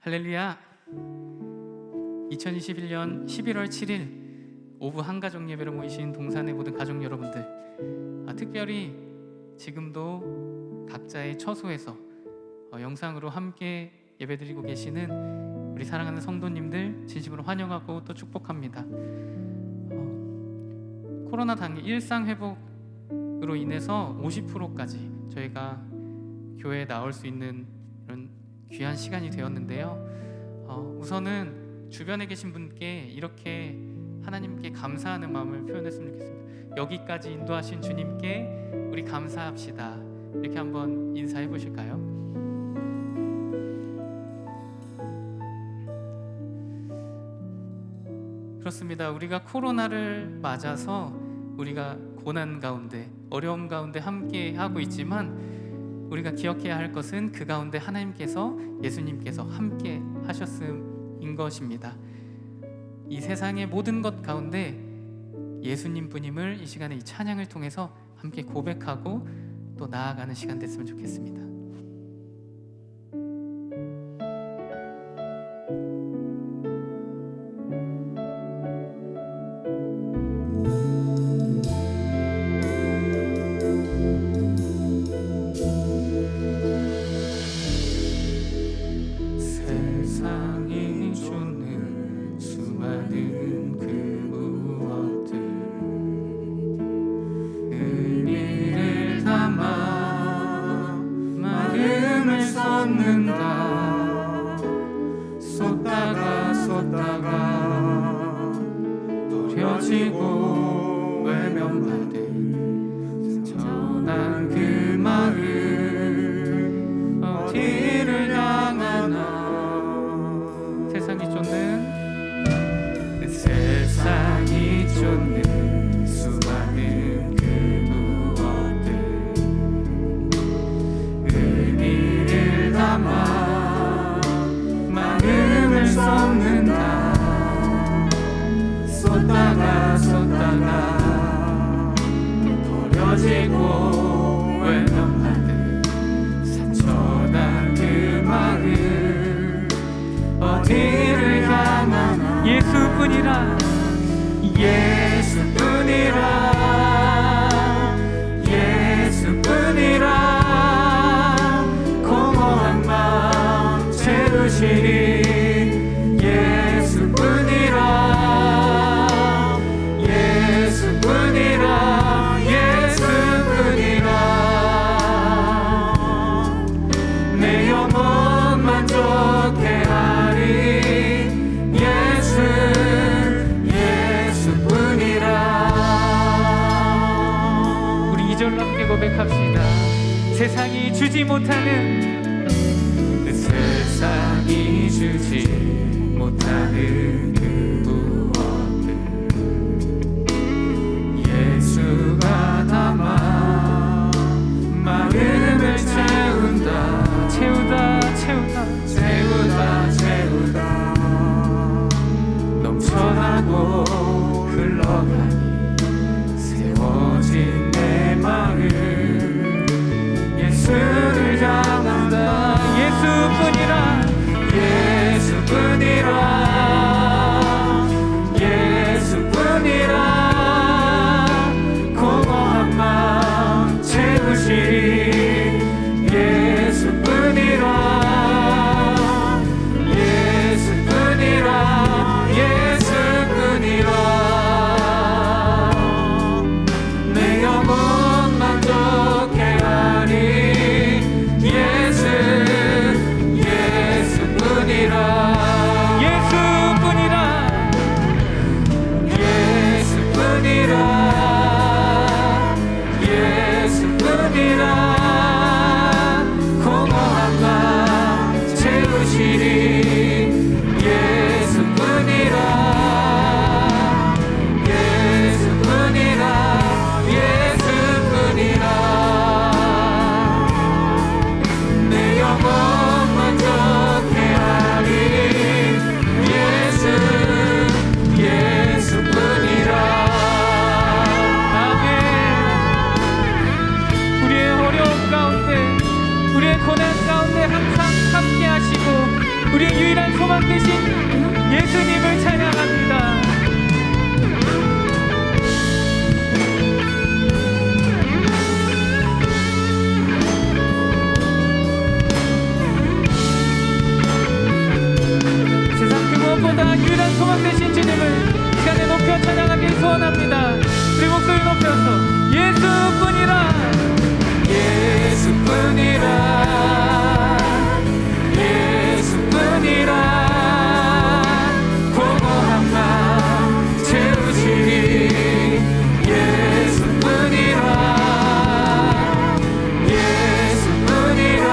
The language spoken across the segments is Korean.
할렐루야. 2021년 11월 7일 오후 한가족 예배로 모이신 동산의 모든 가족 여러분들, 특별히 지금도 각자의 처소에서 영상으로 함께 예배드리고 계시는 우리 사랑하는 성도님들 진심으로 환영하고 또 축복합니다. 코로나 당일 일상 회복으로 인해서 50%까지 저희가 교회에 나올 수 있는 이런 귀한 시간이 되었는데요. 우선은 주변에 계신 분께 이렇게 하나님께 감사하는 마음을 표현했으면 좋겠습니다. 여기까지 인도하신 주님께 우리 감사합시다. 이렇게 한번 인사해 보실까요? 그렇습니다. 우리가 코로나를 맞아서 우리가 고난 가운데, 어려움 가운데 함께 하고 있지만 우리가 기억해야 할 것은 그 가운데 하나님께서, 예수님께서 함께 하셨음인 것입니다. 이 세상의 모든 것 가운데 예수님뿐임을 이 시간에 이 찬양을 통해서 함께 고백하고 또 나아가는 시간 됐으면 좋겠습니다. 세상이 쫓는 수많은 그 무엇들, 의미를 담아 마음을 쏟는다. 쏟다가 버려지고 외면받은 전한 그 마음 어디를 향하나. 세상이 쫓는 수많은 그 무엇들, 의미를 담아 마음을 쏟는다. 쏟다가 버려지고 외면받은 상처난 그 마음 어디를 향하나. 예수뿐이라 공허한 마음 채우시니. 예수뿐이라 내 영혼 만족해 하리. 우리 2절로 함께 고백합시다. 세상이 주지 못하는, 세상이 주지 못하는 그 무엇들, 예수가 담아 마음을 채우다 넘쳐나고 흘러가니 세워진 내 마음 예수를 향한 예수님을 찬양합니다. 세상 그 무엇보다 유일한 소망 되신 주님을 시간에 높여 찬양하길 소원합니다. 우리 목소리 높여서 예수뿐이라, 예수뿐이라, 예수뿐이라, 공허한 맘 채우시리. 예수뿐이라, 예수뿐이라,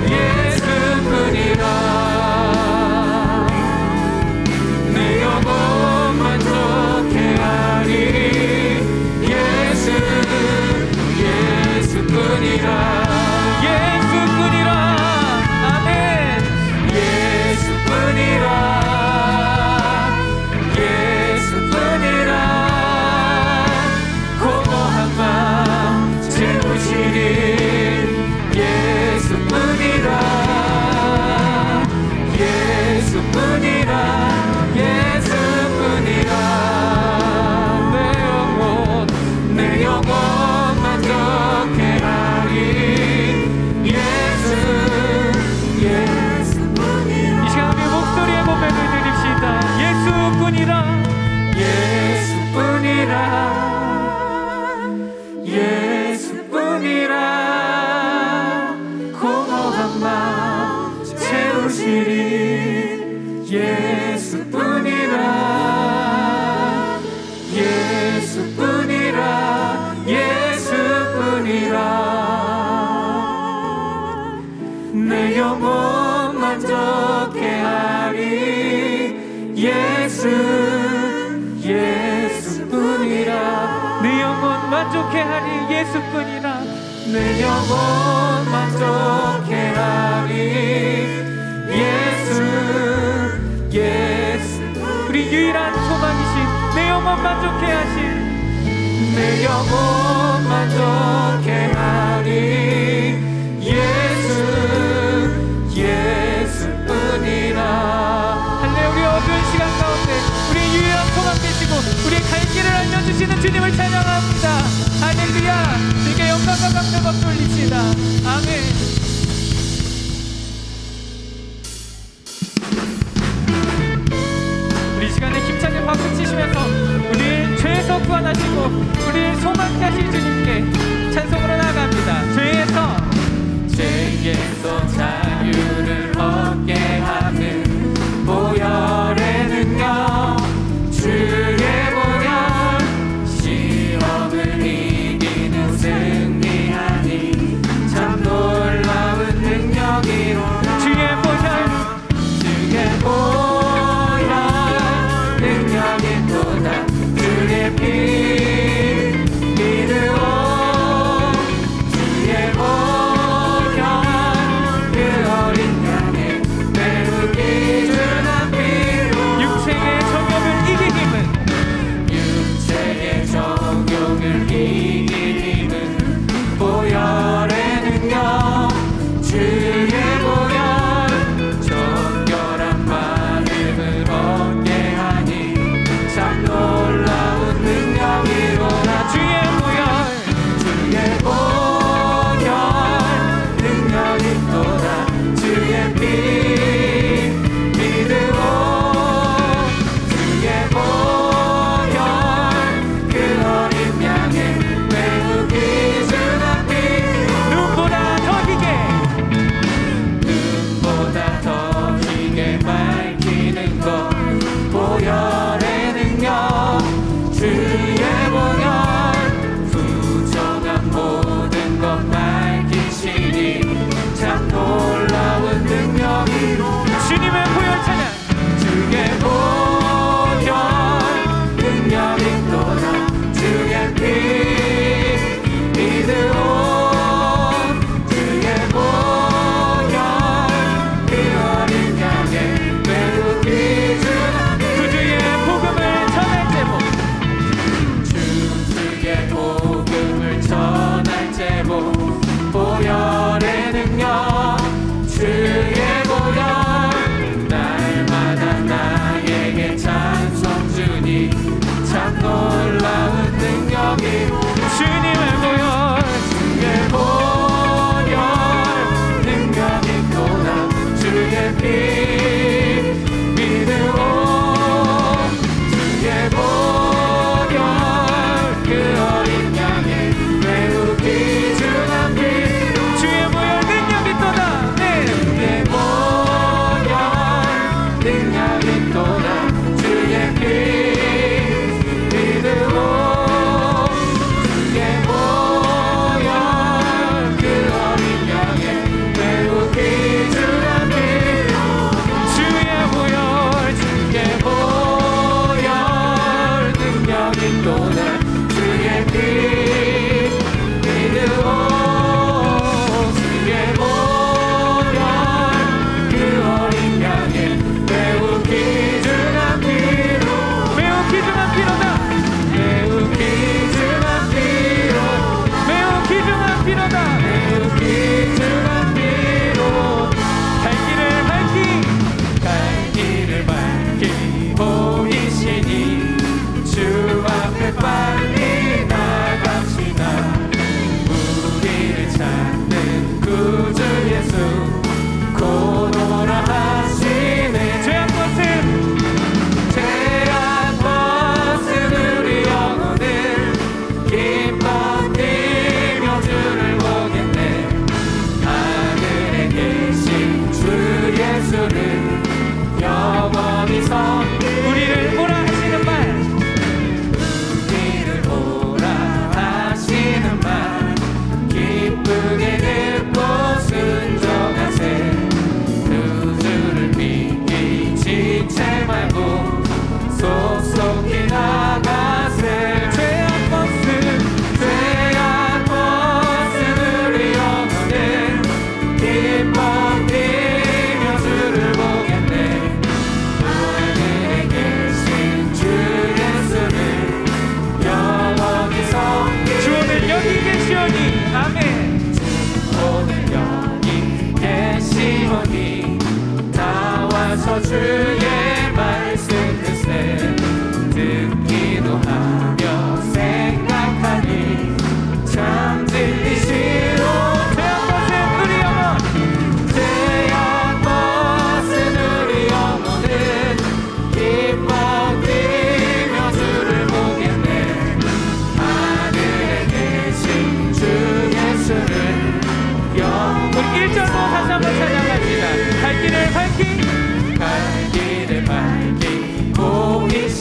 예수뿐이라. 내 영혼 만족해 하리. 예수뿐이라, 예수뿐이라, 아멘. 예수뿐이라, 예수뿐이라, 공허한 맘 채우시리. 예수뿐이라, 예수뿐이라, 예수뿐이라. 내 영혼 만족해 하리. 예수뿐이라. 이 시간 우리 목소리에 고백을 드립시다. 예수뿐이라, 예수뿐이라, 예수뿐이라, 공허한 맘 채우시리. 예수뿐이라, 예수뿐이라, 예수뿐이라. 내 영혼 만족해 하리. 예수뿐이라. 내 영혼 만족해 하리. 예수뿐이라. 내 영혼 만족해 하리. 예수. 우리 유일한 소망이신 내 영혼 만족해 하실, 내 영혼 만족해 하리. 예수뿐이라. 할렐루야. 우리 어두운 시간 가운데 우리 유일한 소망 되시고 우리의 갈 길을 알려주시는 주님을 찬양합니다. 할렐루야. 주님께 영광과 감사 박수 올립시다. 아멘. 우리 시간에 힘차게 박수 치시면서 우리를 죄에서 구원하시고 우리를 소망케 하신 주님께 찬송으로 나아갑니다. 죄에서 자유를 얻게 하는 보혈의 능력, 주의 보혈, 시험을 이기는 승리하니 참 놀라운 능력이로다. 주의 보혈, 주의 보혈 능력이 또다. 주의 피, 믿음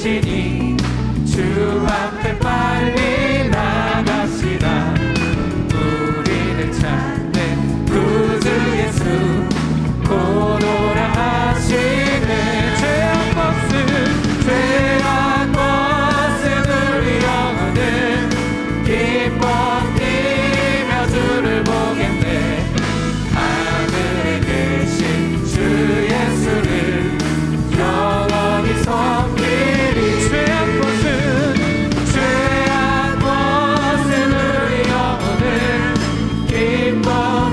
찾으시니 주 앞에 빨리 나갑시다. 우리를 찾는 구주 예수 곧 오라 하시네. 죄악 벗은 우리 영혼은 기뻐 뛰며 주를 보겠네. 하늘에 계신 주 예수를 영원히 섬기리. 죄악 벗은 우리 영혼은 기뻐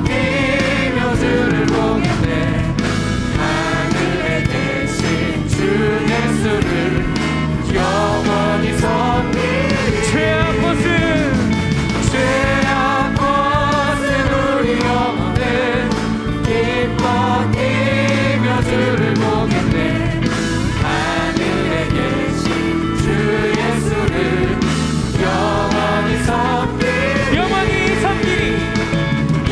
뛰며 주를 보겠네. 하늘에 계신 주 예수를 영원히 섬기리. 죄악 벗은 우리 영혼은 기뻐 뛰며 주를 보겠네. 하늘에 계신 주 예수를 영원히 섬기리. 영원히 섬기리.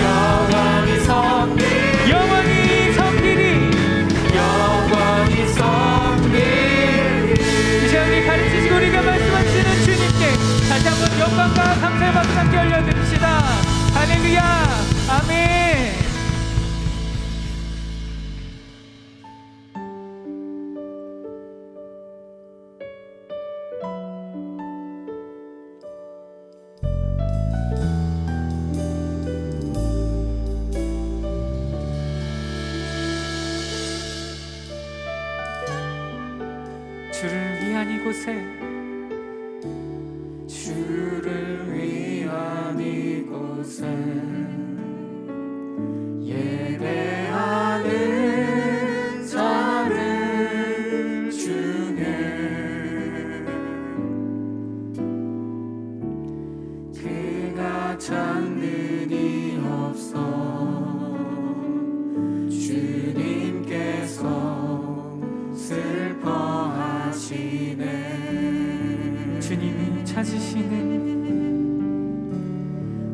영원히 섬기리. 영원히 섬기리. 영원히 섬기리. 이제 우리 가르치시고 우리가 말씀하시는 주님께 다시 한번 영광과 감사의 박수 함께 올려드립시다. 할렐루야. 아멘. 주를 위한 이곳에 주를 위한 이곳에 예배하는 자들 중에 그가 찾는 이 없어 주님께서 슬퍼하시네.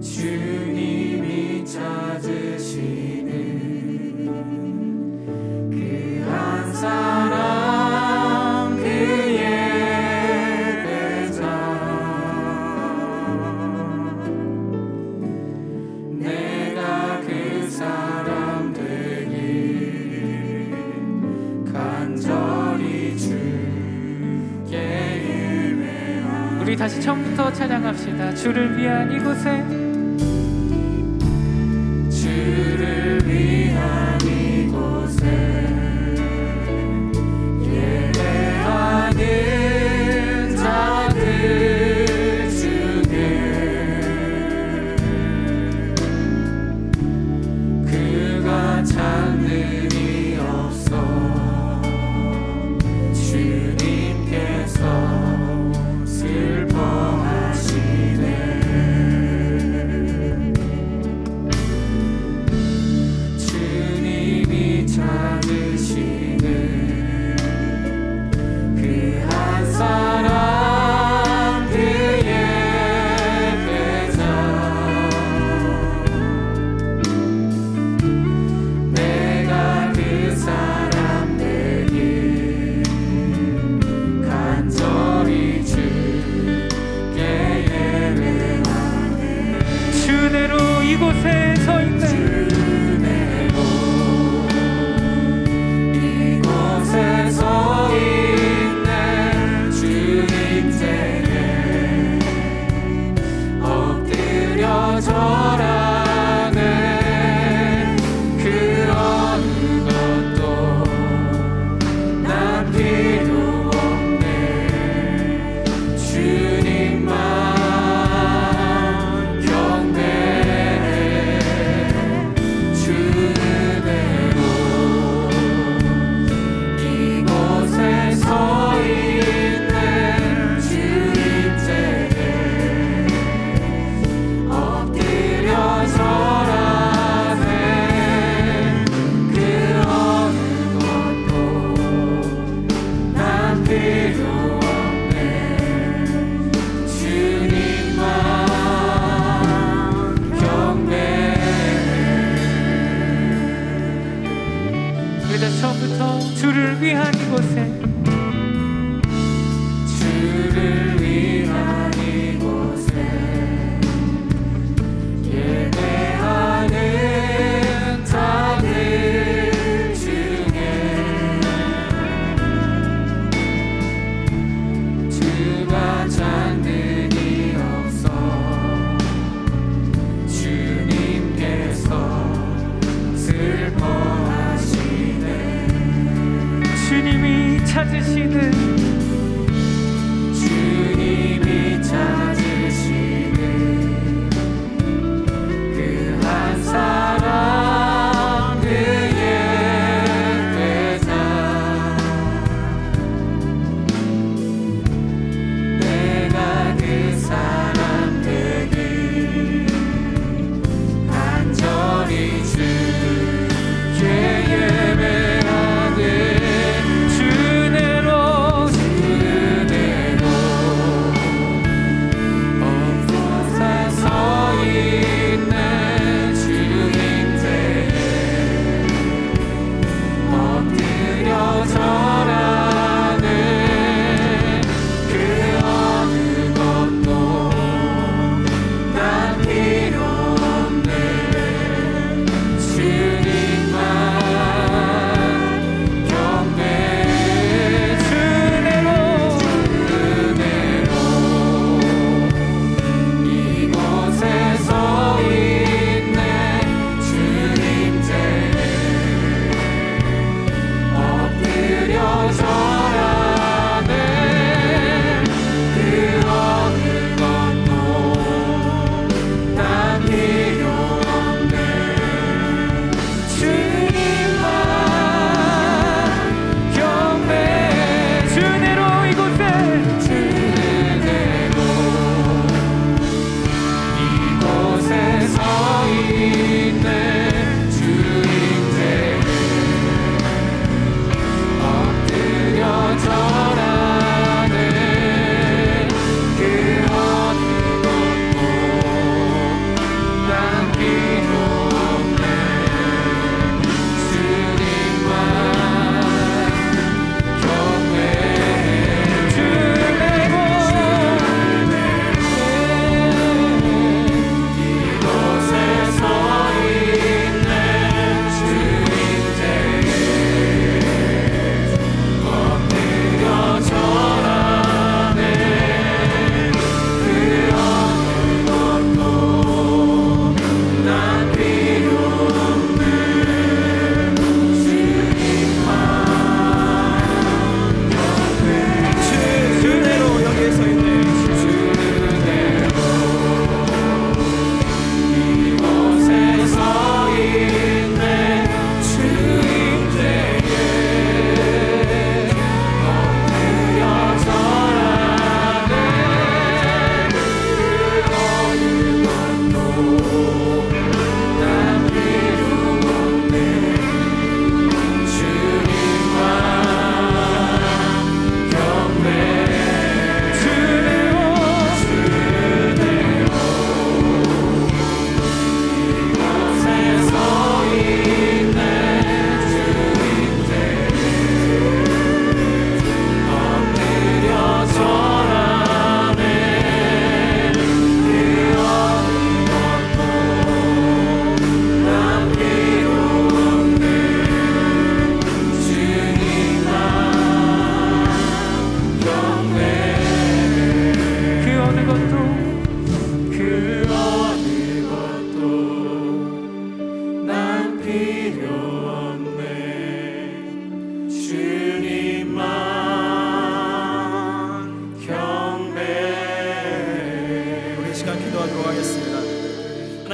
주님이 찾으시는 그 한 사람 그의 배자 내가 그 사람 되길 간절히 주께 예배하리. 우리 다시 처음부터 찬양합시다. 주를 위한 이곳에 주를 위한 이곳에 예배하는 자들 중에 그가 찾는 이 없어 주님께서 슬퍼하시네. 주님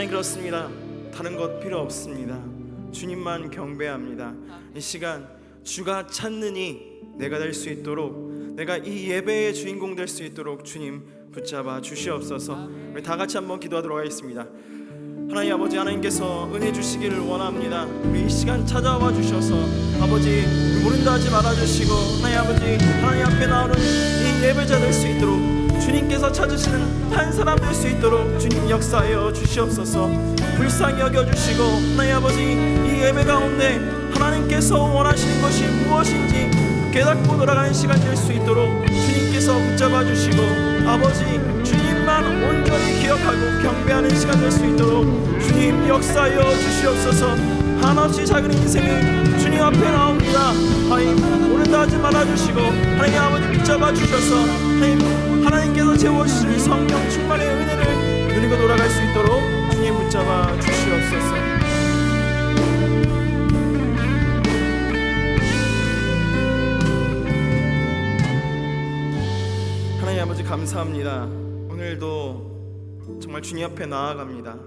하나님, 그렇습니다. 다른 것 필요 없습니다. 주님만 경배합니다. 이 시간 주가 찾느니 내가 될 수 있도록, 내가 이 예배의 주인공 될 수 있도록 주님 붙잡아 주시옵소서. 우리 다 같이 한번 기도하도록 하겠습니다. 하나님 아버지, 하나님께서 은혜 주시기를 원합니다. 우리 이 시간 찾아와 주셔서 아버지 모른다 하지 말아주시고, 하나님 아버지, 하나님 앞에 나오는 이 예배자 될 수 있도록, 주님께서 찾으시는 한 사람 될 수 있도록 주님 역사하여 주시옵소서. 불쌍히 여겨주시고, 하나님 아버지, 이 예배 가운데 하나님께서 원하시는 것이 무엇인지 깨닫고 돌아가는 시간 될 수 있도록 주님께서 붙잡아 주시고, 아버지 주님만 온전히 기억하고 경배하는 시간 될 수 있도록 주님 역사하여 주시옵소서. 한없이 작은 인생이 주님 앞에 나옵니다. 하나님 모른다 하지 말아주시고, 하나님 아버지 붙잡아 주셔서 하나님께서 채워주실 성령 충만의 은혜를 누리고 돌아갈 수 있도록 주님 붙잡아 주시옵소서. 하나님 아버지, 감사합니다. 오늘도 정말 주님 앞에 나아갑니다.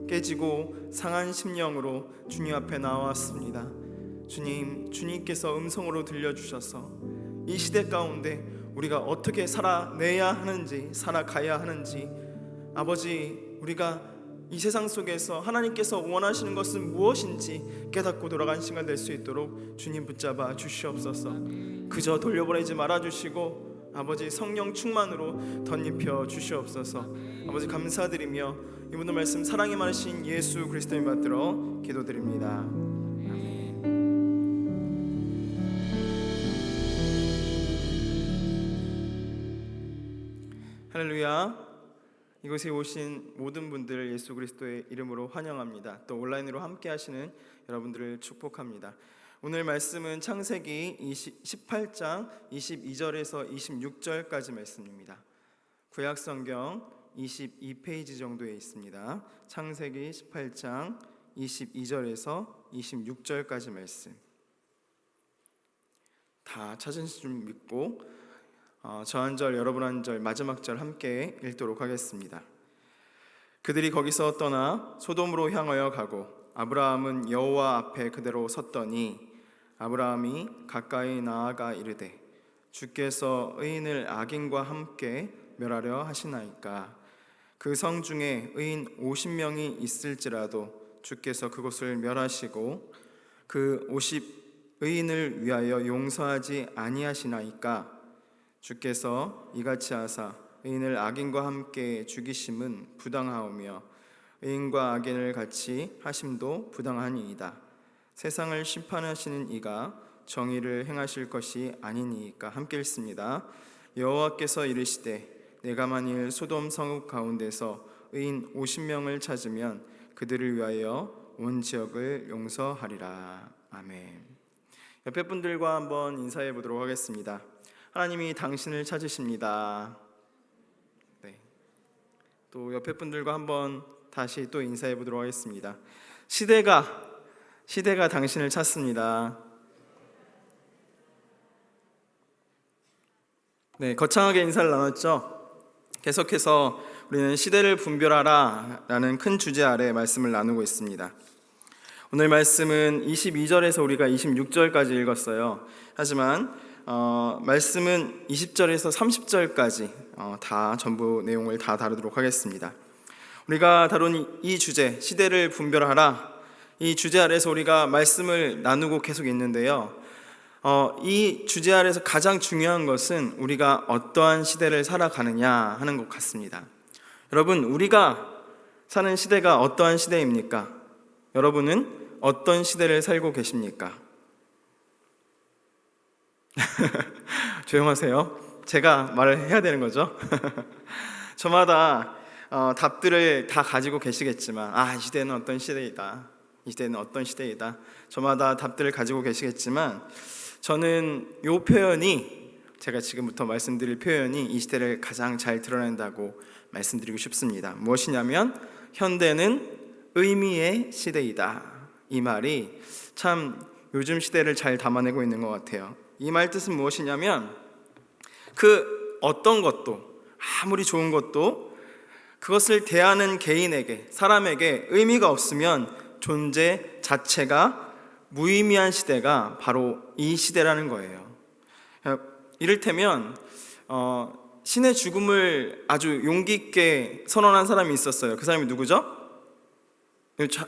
깨지고 상한 심령으로 주님 앞에 나왔습니다. 주님께서 음성으로 들려주셔서 이 시대 가운데 우리가 어떻게 살아내야 하는지, 살아가야 하는지, 아버지 우리가 이 세상 속에서 하나님께서 원하시는 것은 무엇인지 깨닫고 돌아가는 시간 될 수 있도록 주님 붙잡아 주시옵소서. 그저 돌려보내지 말아주시고 아버지 성령 충만으로 덧입혀 주시옵소서. 아버지 감사드리며 이 모든 말씀 사랑이 많으신 예수 그리스도님 받들어 기도드립니다. 아멘. 할렐루야. 이곳에 오신 모든 분들 예수 그리스도의 이름으로 환영합니다. 또 온라인으로 함께 하시는 여러분들을 축복합니다. 오늘 말씀은 창세기 18장 22절에서 26절까지 말씀입니다. 구약성경 22페이지 정도에 있습니다. 창세기 18장 22절에서 26절까지 말씀. 다 찾으신 줄 믿고 저 한 절 여러분 한 절 마지막 절 함께 읽도록 하겠습니다. 그들이 거기서 떠나 소돔으로 향하여 가고 아브라함은 여호와 앞에 그대로 섰더니 아브라함이 가까이 나아가 이르되 주께서 의인을 악인과 함께 멸하려 하시나이까. 그 성 중에 의인 50명이 있을지라도 주께서 그곳을 멸하시고 그 50의인을 위하여 용서하지 아니하시나이까. 주께서 이같이 하사 의인을 악인과 함께 죽이심은 부당하오며 의인과 악인을 같이 하심도 부당하니이다. 세상을 심판하시는 이가 정의를 행하실 것이 아니니까. 함께 읽습니다. 여호와께서 이르시되 내가 만일 소돔 성읍 가운데서 의인 50명을 찾으면 그들을 위하여 온 지역을 용서하리라. 아멘. 옆에 분들과 한번 인사해 보도록 하겠습니다. 하나님이 당신을 찾으십니다. 네. 또 옆에 분들과 한번 다시 또 인사해 보도록 하겠습니다. 시대가 당신을 찾습니다. 네, 거창하게 인사를 나눴죠. 계속해서 우리는 시대를 분별하라 라는 큰 주제 아래 말씀을 나누고 있습니다. 오늘 말씀은 22절에서 우리가 26절까지 읽었어요. 하지만 말씀은 20절에서 30절까지 다 전부 내용을 다 다루도록 하겠습니다. 우리가 다룬 이 주제, 시대를 분별하라, 이 주제 아래서 우리가 말씀을 나누고 계속 있는데요. 이 주제 아래서 가장 중요한 것은 우리가 어떠한 시대를 살아가느냐 하는 것 같습니다. 여러분, 우리가 사는 시대가 어떠한 시대입니까? 여러분은 어떤 시대를 살고 계십니까? 조용하세요. 제가 말을 해야 되는 거죠. 저마다 답들을 다 가지고 계시겠지만, 이 시대는 어떤 시대이다, 이 시대는 어떤 시대이다, 저마다 답들을 가지고 계시겠지만, 저는 이 표현이, 제가 지금부터 말씀드릴 표현이 이 시대를 가장 잘 드러낸다고 말씀드리고 싶습니다. 무엇이냐면 현대는 의미의 시대이다. 이 말이 참 요즘 시대를 잘 담아내고 있는 것 같아요. 이 말 뜻은 무엇이냐면 그 어떤 것도, 아무리 좋은 것도 그것을 대하는 개인에게, 사람에게 의미가 없으면 존재 자체가 무의미한 시대가 바로 이 시대라는 거예요. 이를테면 신의 죽음을 아주 용기 있게 선언한 사람이 있었어요. 그 사람이 누구죠?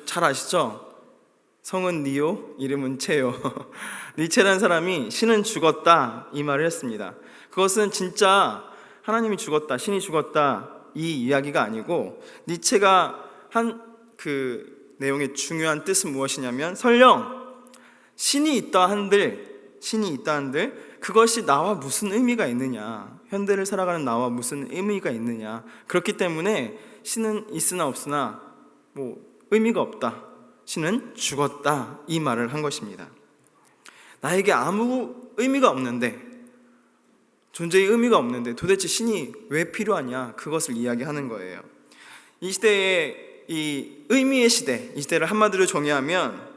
잘 아시죠? 성은 니오, 이름은 체요. 니체라는 사람이 신은 죽었다 이 말을 했습니다. 그것은 진짜 하나님이 죽었다, 신이 죽었다 이 이야기가 아니고, 니체가 한 그 내용의 중요한 뜻은 무엇이냐면, 설령 신이 있다 한들 그것이 나와 무슨 의미가 있느냐, 현대를 살아가는 나와 무슨 의미가 있느냐, 그렇기 때문에 신은 있으나 없으나 뭐 의미가 없다, 신은 죽었다 이 말을 한 것입니다. 나에게 아무 의미가 없는데, 존재의 의미가 없는데 도대체 신이 왜 필요하냐, 그것을 이야기하는 거예요. 이 시대의 이 의미의 시대, 이 시대를 한마디로 정의하면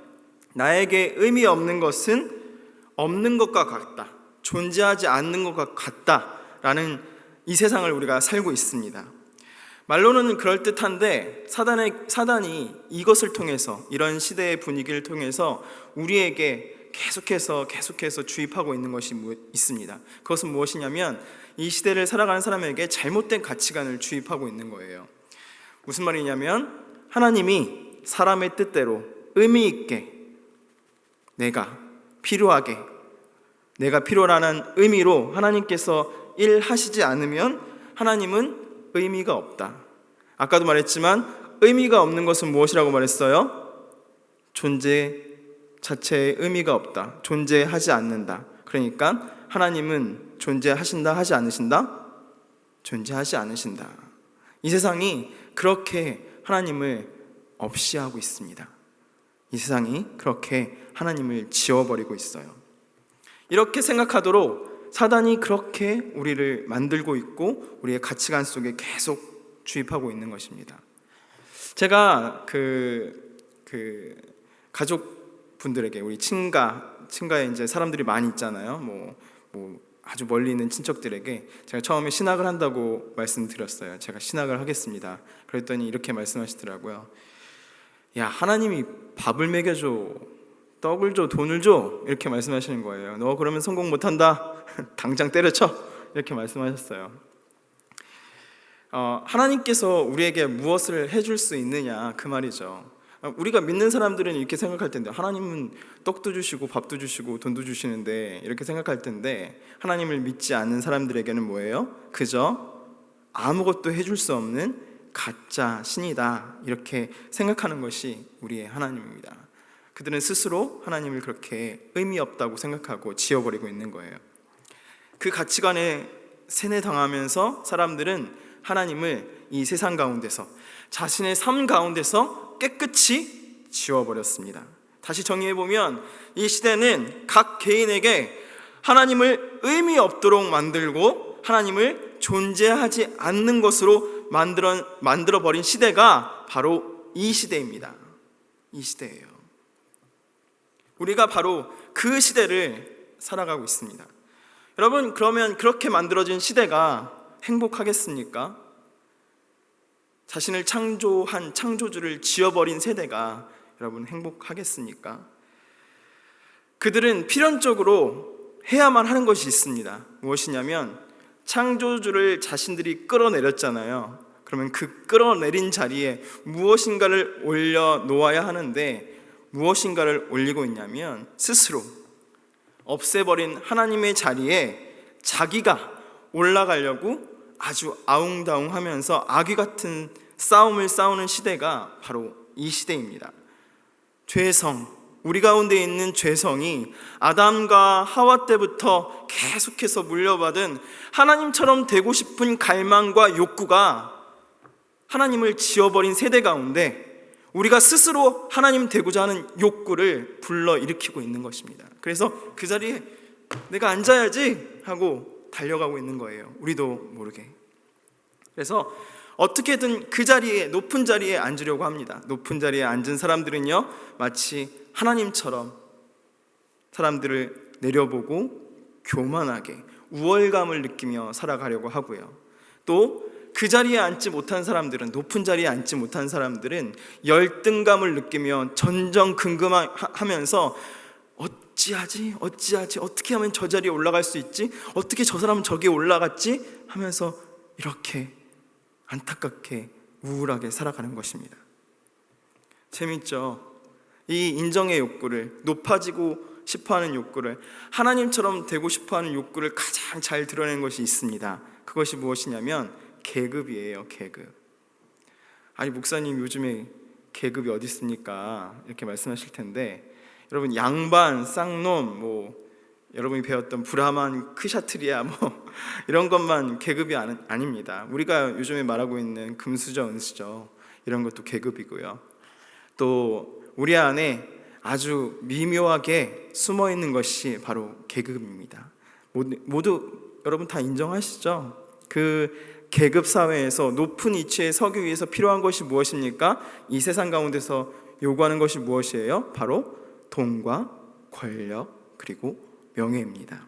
나에게 의미 없는 것은 없는 것과 같다, 존재하지 않는 것과 같다라는 이 세상을 우리가 살고 있습니다. 말로는 그럴듯한데 사단이 이것을 통해서, 이런 시대의 분위기를 통해서 우리에게 계속해서 주입하고 있는 것이 있습니다. 그것은 무엇이냐면, 이 시대를 살아가는 사람에게 잘못된 가치관을 주입하고 있는 거예요. 무슨 말이냐면, 하나님이 사람의 뜻대로 의미 있게 내가 필요라는 의미로 하나님께서 일하시지 않으면 하나님은 의미가 없다. 아까도 말했지만 의미가 없는 것은 무엇이라고 말했어요? 존재 자체에 의미가 없다, 존재하지 않는다. 그러니까 하나님은 존재하신다, 하지 않으신다? 존재하지 않으신다. 이 세상이 그렇게 하나님을 없이 하고 있습니다. 이 세상이 그렇게 하나님을 지워버리고 있어요. 이렇게 생각하도록 사단이 그렇게 우리를 만들고 있고 우리의 가치관 속에 계속 주입하고 있는 것입니다. 제가 가족분들에게, 우리 친가에 이제 사람들이 많이 있잖아요. 뭐 아주 멀리 있는 친척들에게 제가 처음에 신학을 한다고 말씀드렸어요. 제가 신학을 하겠습니다. 그랬더니 이렇게 말씀하시더라고요. 야, 하나님이 밥을 먹여줘, 떡을 줘, 돈을 줘, 이렇게 말씀하시는 거예요. 너 그러면 성공 못한다, 당장 때려쳐, 이렇게 말씀하셨어요. 하나님께서 우리에게 무엇을 해줄 수 있느냐, 그 말이죠. 우리가 믿는 사람들은 이렇게 생각할 텐데, 하나님은 떡도 주시고 밥도 주시고 돈도 주시는데, 이렇게 생각할 텐데, 하나님을 믿지 않는 사람들에게는 뭐예요? 그저 아무것도 해줄 수 없는 가짜 신이다, 이렇게 생각하는 것이 우리의 하나님입니다. 그들은 스스로 하나님을 그렇게 의미 없다고 생각하고 지워버리고 있는 거예요. 그 가치관에 세뇌당하면서 사람들은 하나님을 이 세상 가운데서, 자신의 삶 가운데서 깨끗이 지워버렸습니다. 다시 정리해보면, 이 시대는 각 개인에게 하나님을 의미 없도록 만들고 하나님을 존재하지 않는 것으로 만들어버린 시대가 바로 이 시대입니다. 이 시대예요. 우리가 바로 그 시대를 살아가고 있습니다. 여러분, 그러면 그렇게 만들어진 시대가 행복하겠습니까? 자신을 창조한 창조주를 지워버린 세대가 여러분 행복하겠습니까? 그들은 필연적으로 해야만 하는 것이 있습니다. 무엇이냐면, 창조주를 자신들이 끌어내렸잖아요. 그러면 그 끌어내린 자리에 무엇인가를 올려놓아야 하는데, 무엇인가를 올리고 있냐면 스스로 없애버린 하나님의 자리에 자기가 올라가려고 아주 아웅다웅하면서 아귀 같은 싸움을 싸우는 시대가 바로 이 시대입니다. 죄성, 우리 가운데 있는 죄성이 아담과 하와 때부터 계속해서 물려받은 하나님처럼 되고 싶은 갈망과 욕구가 하나님을 지워버린 세대 가운데 우리가 스스로 하나님 되고자 하는 욕구를 불러일으키고 있는 것입니다. 그래서 그 자리에 내가 앉아야지 하고 달려가고 있는 거예요. 우리도 모르게. 그래서 어떻게든 그 자리에, 높은 자리에 앉으려고 합니다. 높은 자리에 앉은 사람들은요, 마치 하나님처럼 사람들을 내려보고 교만하게 우월감을 느끼며 살아가려고 하고요. 또 그 자리에 앉지 못한 사람들은, 높은 자리에 앉지 못한 사람들은 열등감을 느끼며 전전긍긍하면서 어찌하지? 어떻게 하면 저 자리에 올라갈 수 있지? 어떻게 저 사람은 저기에 올라갔지? 하면서 이렇게 안타깝게 우울하게 살아가는 것입니다. 재밌죠? 이 인정의 욕구를, 높아지고 싶어하는 욕구를, 하나님처럼 되고 싶어하는 욕구를 가장 잘 드러내는 것이 있습니다. 그것이 무엇이냐면 계급이에요. 계급. 아니 목사님 요즘에 계급이 어디 있습니까? 이렇게 말씀하실 텐데, 여러분 양반, 쌍놈, 여러분이 배웠던 브라만, 크샤트리아 이런 것만 계급이 아닙니다. 우리가 요즘에 말하고 있는 금수저, 은수저 이런 것도 계급이고요. 또 우리 안에 아주 미묘하게 숨어 있는 것이 바로 계급입니다. 모두 여러분 다 인정하시죠? 그 계급 사회에서 높은 위치에 서기 위해서 필요한 것이 무엇입니까? 이 세상 가운데서 요구하는 것이 무엇이에요? 바로 돈과 권력 그리고 명예입니다.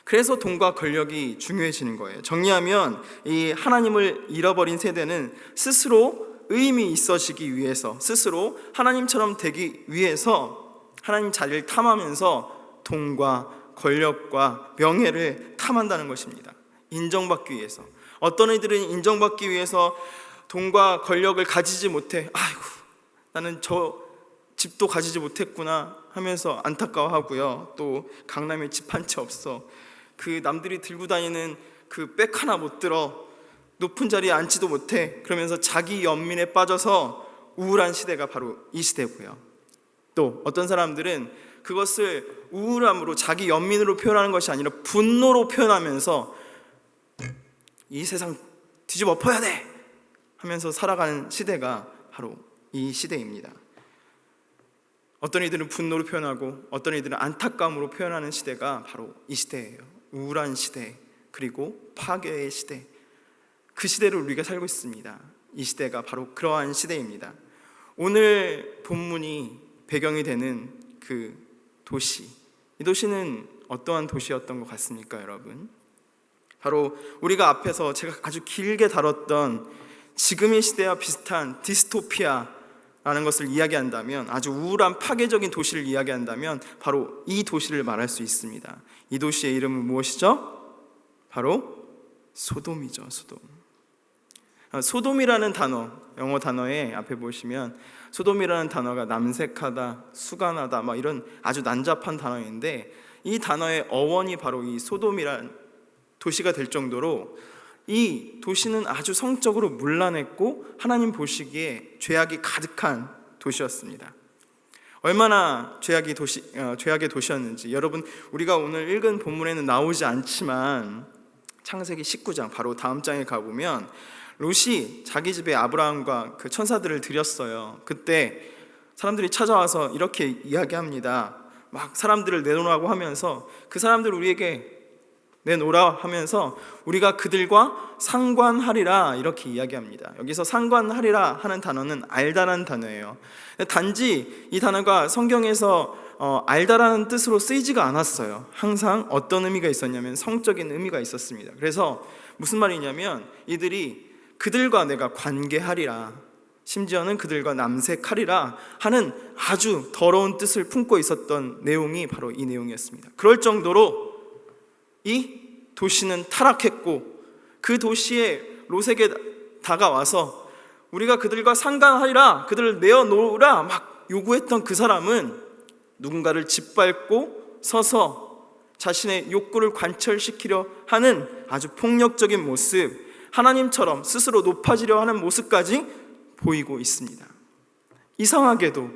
그래서 돈과 권력이 중요해지는 거예요. 정리하면 이 하나님을 잃어버린 세대는 스스로 의미 있어지기 위해서, 스스로 하나님처럼 되기 위해서 하나님 자리를 탐하면서 돈과 권력과 명예를 탐한다는 것입니다. 인정받기 위해서. 어떤 이들은 인정받기 위해서 돈과 권력을 가지지 못해, 아이고 나는 저 집도 가지지 못했구나 하면서 안타까워하고요. 또 강남에 집 한 채 없어, 그 남들이 들고 다니는 그 백 하나 못 들어, 높은 자리에 앉지도 못해, 그러면서 자기 연민에 빠져서 우울한 시대가 바로 이 시대고요. 또 어떤 사람들은 그것을 우울함으로, 자기 연민으로 표현하는 것이 아니라 분노로 표현하면서 이 세상 뒤집어 엎어야 돼 하면서 살아가는 시대가 바로 이 시대입니다. 어떤 이들은 분노로 표현하고 어떤 이들은 안타까움으로 표현하는 시대가 바로 이 시대예요. 우울한 시대, 그리고 파괴의 시대, 그 시대를 우리가 살고 있습니다. 이 시대가 바로 그러한 시대입니다. 오늘 본문이 배경이 되는 그 도시, 이 도시는 어떠한 도시였던 것 같습니까, 여러분? 바로 우리가 앞에서 제가 아주 길게 다뤘던 지금의 시대와 비슷한 디스토피아라는 것을 이야기한다면, 아주 우울한 파괴적인 도시를 이야기한다면 바로 이 도시를 말할 수 있습니다. 이 도시의 이름은 무엇이죠? 바로 소돔이죠. 소돔. 소돔이라는 단어, 영어 단어에 앞에 보시면 소돔이라는 단어가 남색하다, 수간하다 이런 아주 난잡한 단어인데, 이 단어의 어원이 바로 이 소돔이라는 도시가 될 정도로 이 도시는 아주 성적으로 문란했고 하나님 보시기에 죄악이 가득한 도시였습니다. 얼마나 죄악의 도시였는지 여러분, 우리가 오늘 읽은 본문에는 나오지 않지만 창세기 19장 바로 다음 장에 가보면 롯이 자기 집에 아브라함과 그 천사들을 들였어요. 그때 사람들이 찾아와서 이렇게 이야기합니다. 막 사람들을 내놓으라고 하면서, 그 사람들 우리에게 내놓으라 하면서 우리가 그들과 상관하리라 이렇게 이야기합니다. 여기서 상관하리라 하는 단어는 알다라는 단어예요. 단지 이 단어가 성경에서 알다라는 뜻으로 쓰이지가 않았어요. 항상 어떤 의미가 있었냐면 성적인 의미가 있었습니다. 그래서 무슨 말이냐면 이들이 그들과 내가 관계하리라, 심지어는 그들과 남색하리라 하는 아주 더러운 뜻을 품고 있었던 내용이 바로 이 내용이었습니다. 그럴 정도로 이 도시는 타락했고, 그 도시에 롯에게 다가와서 우리가 그들과 상관하리라, 그들을 내어놓으라 막 요구했던 그 사람은 누군가를 짓밟고 서서 자신의 욕구를 관철시키려 하는 아주 폭력적인 모습, 하나님처럼 스스로 높아지려 하는 모습까지 보이고 있습니다. 이상하게도,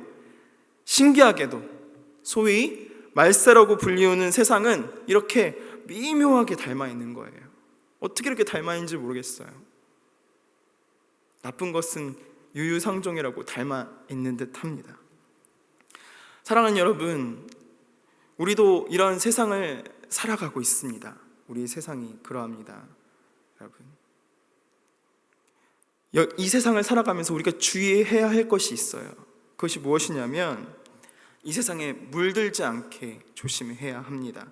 신기하게도 소위 말세라고 불리우는 세상은 이렇게 미묘하게 닮아 있는 거예요. 어떻게 이렇게 닮아 있는지 모르겠어요. 나쁜 것은 유유상종이라고 닮아 있는 듯 합니다. 사랑하는 여러분, 우리도 이런 세상을 살아가고 있습니다. 우리 세상이 그러합니다. 여러분, 이 세상을 살아가면서 우리가 주의해야 할 것이 있어요. 그것이 무엇이냐면 이 세상에 물들지 않게 조심해야 합니다.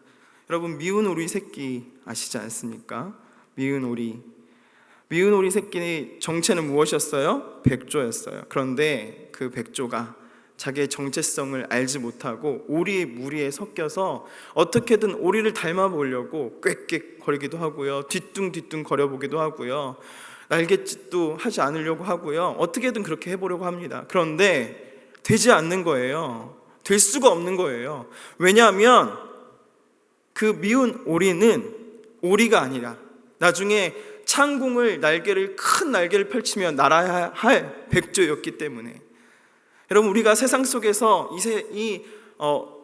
여러분, 미운 오리 새끼 아시지 않습니까? 미운 오리. 미운 오리 새끼의 정체는 무엇이었어요? 백조였어요. 그런데 그 백조가 자기의 정체성을 알지 못하고 오리의 무리에 섞여서 어떻게든 오리를 닮아 보려고 꽥꽥거리기도 하고요, 뒤뚱뒤뚱 거려보기도 하고요, 날갯짓도 하지 않으려고 하고요, 어떻게든 그렇게 해보려고 합니다. 그런데 되지 않는 거예요. 될 수가 없는 거예요. 왜냐하면 그 미운 오리는 오리가 아니라 나중에 창궁을 큰 날개를 펼치며 날아야 할 백조였기 때문에, 여러분, 우리가 세상 속에서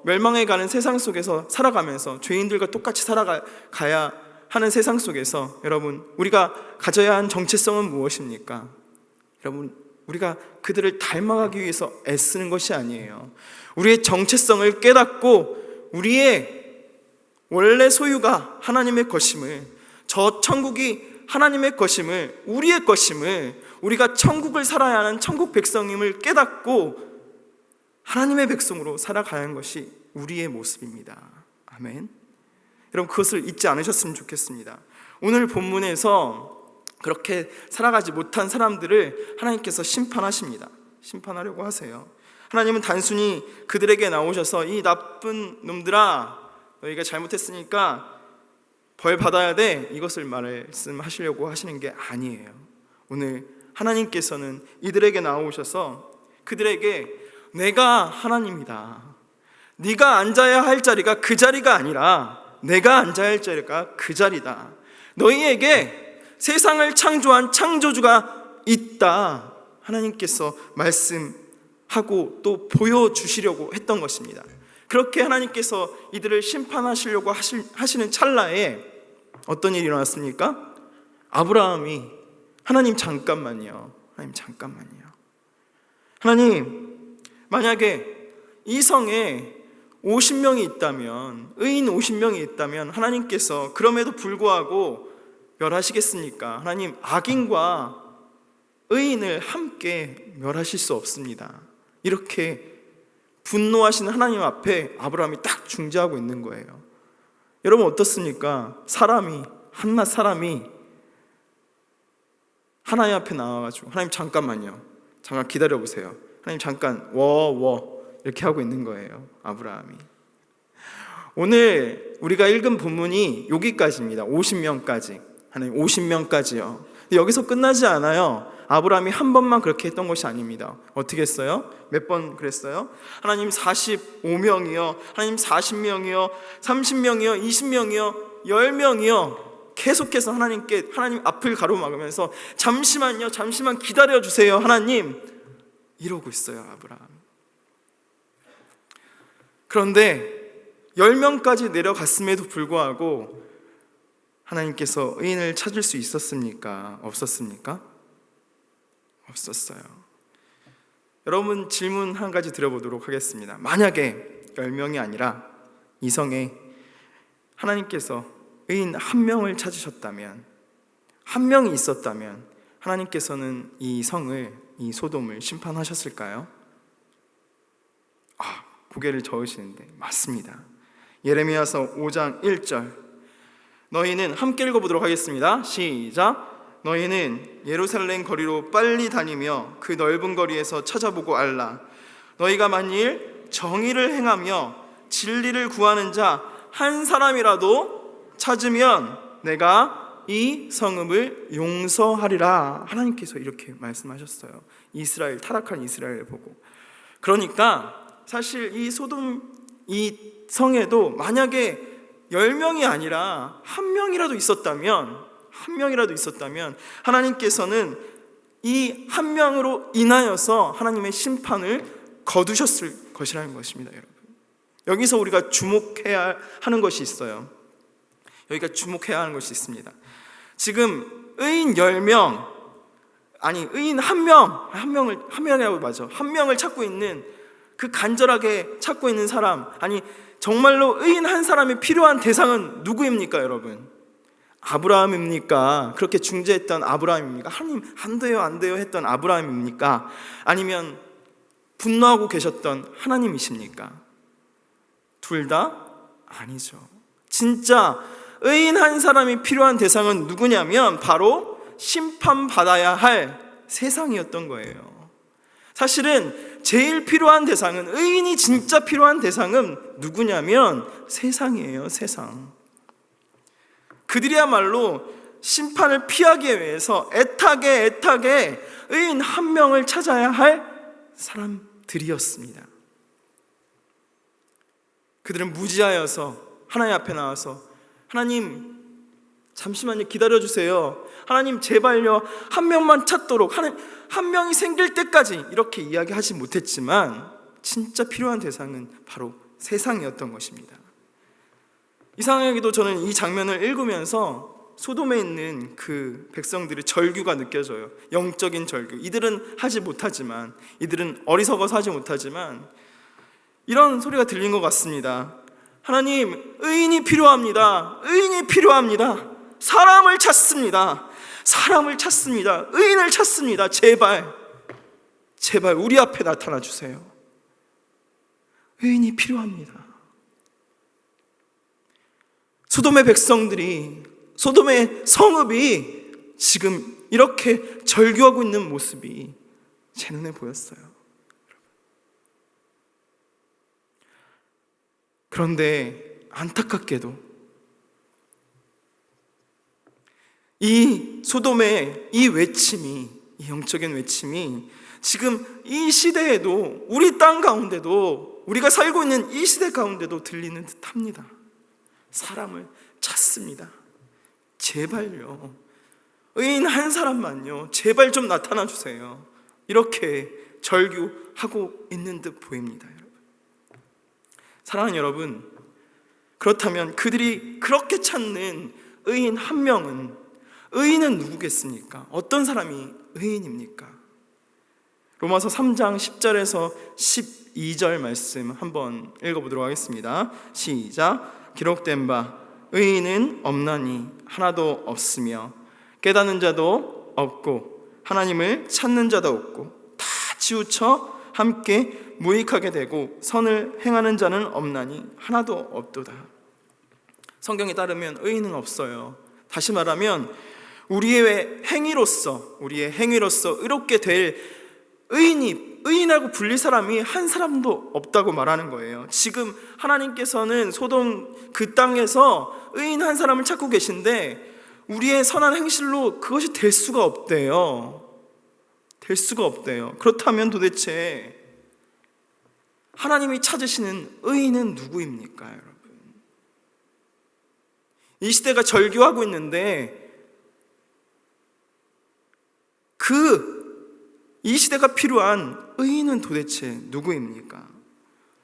멸망해 가는 세상 속에서 살아가면서 죄인들과 똑같이 살아가야 하는 세상 속에서 여러분, 우리가 가져야 한 정체성은 무엇입니까? 여러분, 우리가 그들을 닮아가기 위해서 애쓰는 것이 아니에요. 우리의 정체성을 깨닫고 우리의 원래 소유가 하나님의 것임을, 저 천국이 하나님의 것임을, 우리의 것임을, 우리가 천국을 살아야 하는 천국 백성임을 깨닫고 하나님의 백성으로 살아가는 것이 우리의 모습입니다. 아멘. 여러분, 그것을 잊지 않으셨으면 좋겠습니다. 오늘 본문에서 그렇게 살아가지 못한 사람들을 하나님께서 심판하십니다. 심판하려고 하세요. 하나님은 단순히 그들에게 나오셔서 이 나쁜 놈들아, 너희가 잘못했으니까 벌 받아야 돼, 이것을 말씀하시려고 하시는 게 아니에요. 오늘 하나님께서는 이들에게 나오셔서 그들에게 내가 하나님이다, 네가 앉아야 할 자리가 그 자리가 아니라 내가 앉아야 할 자리가 그 자리다, 너희에게 세상을 창조한 창조주가 있다, 하나님께서 말씀하고 또 보여주시려고 했던 것입니다. 그렇게 하나님께서 이들을 심판하시려고 하시는 찰나에 어떤 일이 일어났습니까? 아브라함이 하나님 잠깐만요, 하나님, 만약에 이 성에 50명이 있다면, 의인 50명이 있다면 하나님께서 그럼에도 불구하고 멸하시겠습니까? 하나님, 악인과 의인을 함께 멸하실 수 없습니다. 이렇게 분노하시는 하나님 앞에 아브라함이 딱 중재하고 있는 거예요. 여러분, 어떻습니까? 한낱 사람이 하나님 앞에 나와가지고 하나님 잠깐만요, 잠깐 기다려보세요, 하나님 잠깐 이렇게 하고 있는 거예요, 아브라함이. 오늘 우리가 읽은 본문이 여기까지입니다. 50명까지. 하나님 50명까지요. 근데 여기서 끝나지 않아요. 아브라함이 한 번만 그렇게 했던 것이 아닙니다. 어떻게 했어요? 몇 번 그랬어요? 하나님 45명이요, 하나님 40명이요, 30명이요, 20명이요, 10명이요. 계속해서 하나님 앞을 가로막으면서 잠시만 기다려주세요, 하나님, 이러고 있어요, 아브라함. 그런데 10명까지 내려갔음에도 불구하고 하나님께서 의인을 찾을 수 있었습니까? 없었습니까? 없었어요. 여러분, 질문 한 가지 드려보도록 하겠습니다. 만약에 10명이 아니라 이 성에 하나님께서 의인 한 명을 찾으셨다면, 한 명이 있었다면 하나님께서는 이 성을, 이 소돔을 심판하셨을까요? 고개를 저으시는데 맞습니다. 예레미야서 5장 1절, 너희는 함께 읽어보도록 하겠습니다. 시작. 너희는 예루살렘 거리로 빨리 다니며 그 넓은 거리에서 찾아보고 알라. 너희가 만일 정의를 행하며 진리를 구하는 자 한 사람이라도 찾으면 내가 이 성읍을 용서하리라. 하나님께서 이렇게 말씀하셨어요. 타락한 이스라엘을 보고. 그러니까 사실 이 소돔, 이 성에도 만약에 10명이 아니라 한 명이라도 있었다면 하나님께서는 이 한 명으로 인하여서 하나님의 심판을 거두셨을 것이라는 것입니다. 여러분, 여기서 우리가 주목해야 하는 것이 있어요. 있습니다. 지금 의인 10명, 의인 한 명을 찾고 있는, 그 간절하게 찾고 있는 사람, 정말로 의인 한 사람이 필요한 대상은 누구입니까, 여러분? 아브라함입니까? 그렇게 중재했던 아브라함입니까? 하나님 안 돼요 했던 아브라함입니까? 아니면 분노하고 계셨던 하나님이십니까? 둘 다 아니죠. 진짜 의인 한 사람이 필요한 대상은 누구냐면 바로 심판받아야 할 세상이었던 거예요. 사실은 제일 필요한 대상은, 의인이 진짜 필요한 대상은 누구냐면 세상이에요. 세상. 그들이야말로 심판을 피하기 위해서 애타게 의인 한 명을 찾아야 할 사람들이었습니다. 그들은 무지하여서 하나님 앞에 나와서, 하나님 잠시만요, 기다려주세요. 하나님 제발요, 한 명만 찾도록, 한 명이 생길 때까지 이렇게 이야기하지 못했지만 진짜 필요한 대상은 바로 세상이었던 것입니다. 이상하게도 저는 이 장면을 읽으면서 소돔에 있는 그 백성들의 절규가 느껴져요. 영적인 절규. 이들은 하지 못하지만, 이들은 어리석어서 하지 못하지만 이런 소리가 들린 것 같습니다. 하나님, 의인이 필요합니다. 의인이 필요합니다. 사람을 찾습니다. 사람을 찾습니다. 의인을 찾습니다. 제발 우리 앞에 나타나 주세요. 의인이 필요합니다. 소돔의 백성들이, 소돔의 성읍이 지금 이렇게 절규하고 있는 모습이 제 눈에 보였어요. 그런데 안타깝게도 이 소돔의 이 외침이, 이 영적인 외침이 지금 이 시대에도, 우리 땅 가운데도, 우리가 살고 있는 이 시대 가운데도 들리는 듯합니다. 사람을 찾습니다. 제발요, 의인 한 사람만요, 제발 좀 나타나 주세요. 이렇게 절규하고 있는 듯 보입니다. 여러분, 사랑하는 여러분, 그렇다면 그들이 그렇게 찾는 의인 한 명은, 의인은 누구겠습니까? 어떤 사람이 의인입니까? 로마서 3장 10절에서 12절 말씀 한번 읽어보도록 하겠습니다. 시작. 기록된 바 의인은 없나니 하나도 없으며 깨닫는 자도 없고 하나님을 찾는 자도 없고 다 치우쳐 함께 무익하게 되고 선을 행하는 자는 없나니 하나도 없도다. 성경에 따르면 의인은 없어요. 다시 말하면 우리의 행위로서 의롭게 될 의인이라고 불릴 사람이 한 사람도 없다고 말하는 거예요. 지금 하나님께서는 소돔 그 땅에서 의인 한 사람을 찾고 계신데 우리의 선한 행실로 그것이 될 수가 없대요. 될 수가 없대요. 그렇다면 도대체 하나님이 찾으시는 의인은 누구입니까, 여러분? 이 시대가 절규하고 있는데 이 시대가 필요한 의인은 도대체 누구입니까?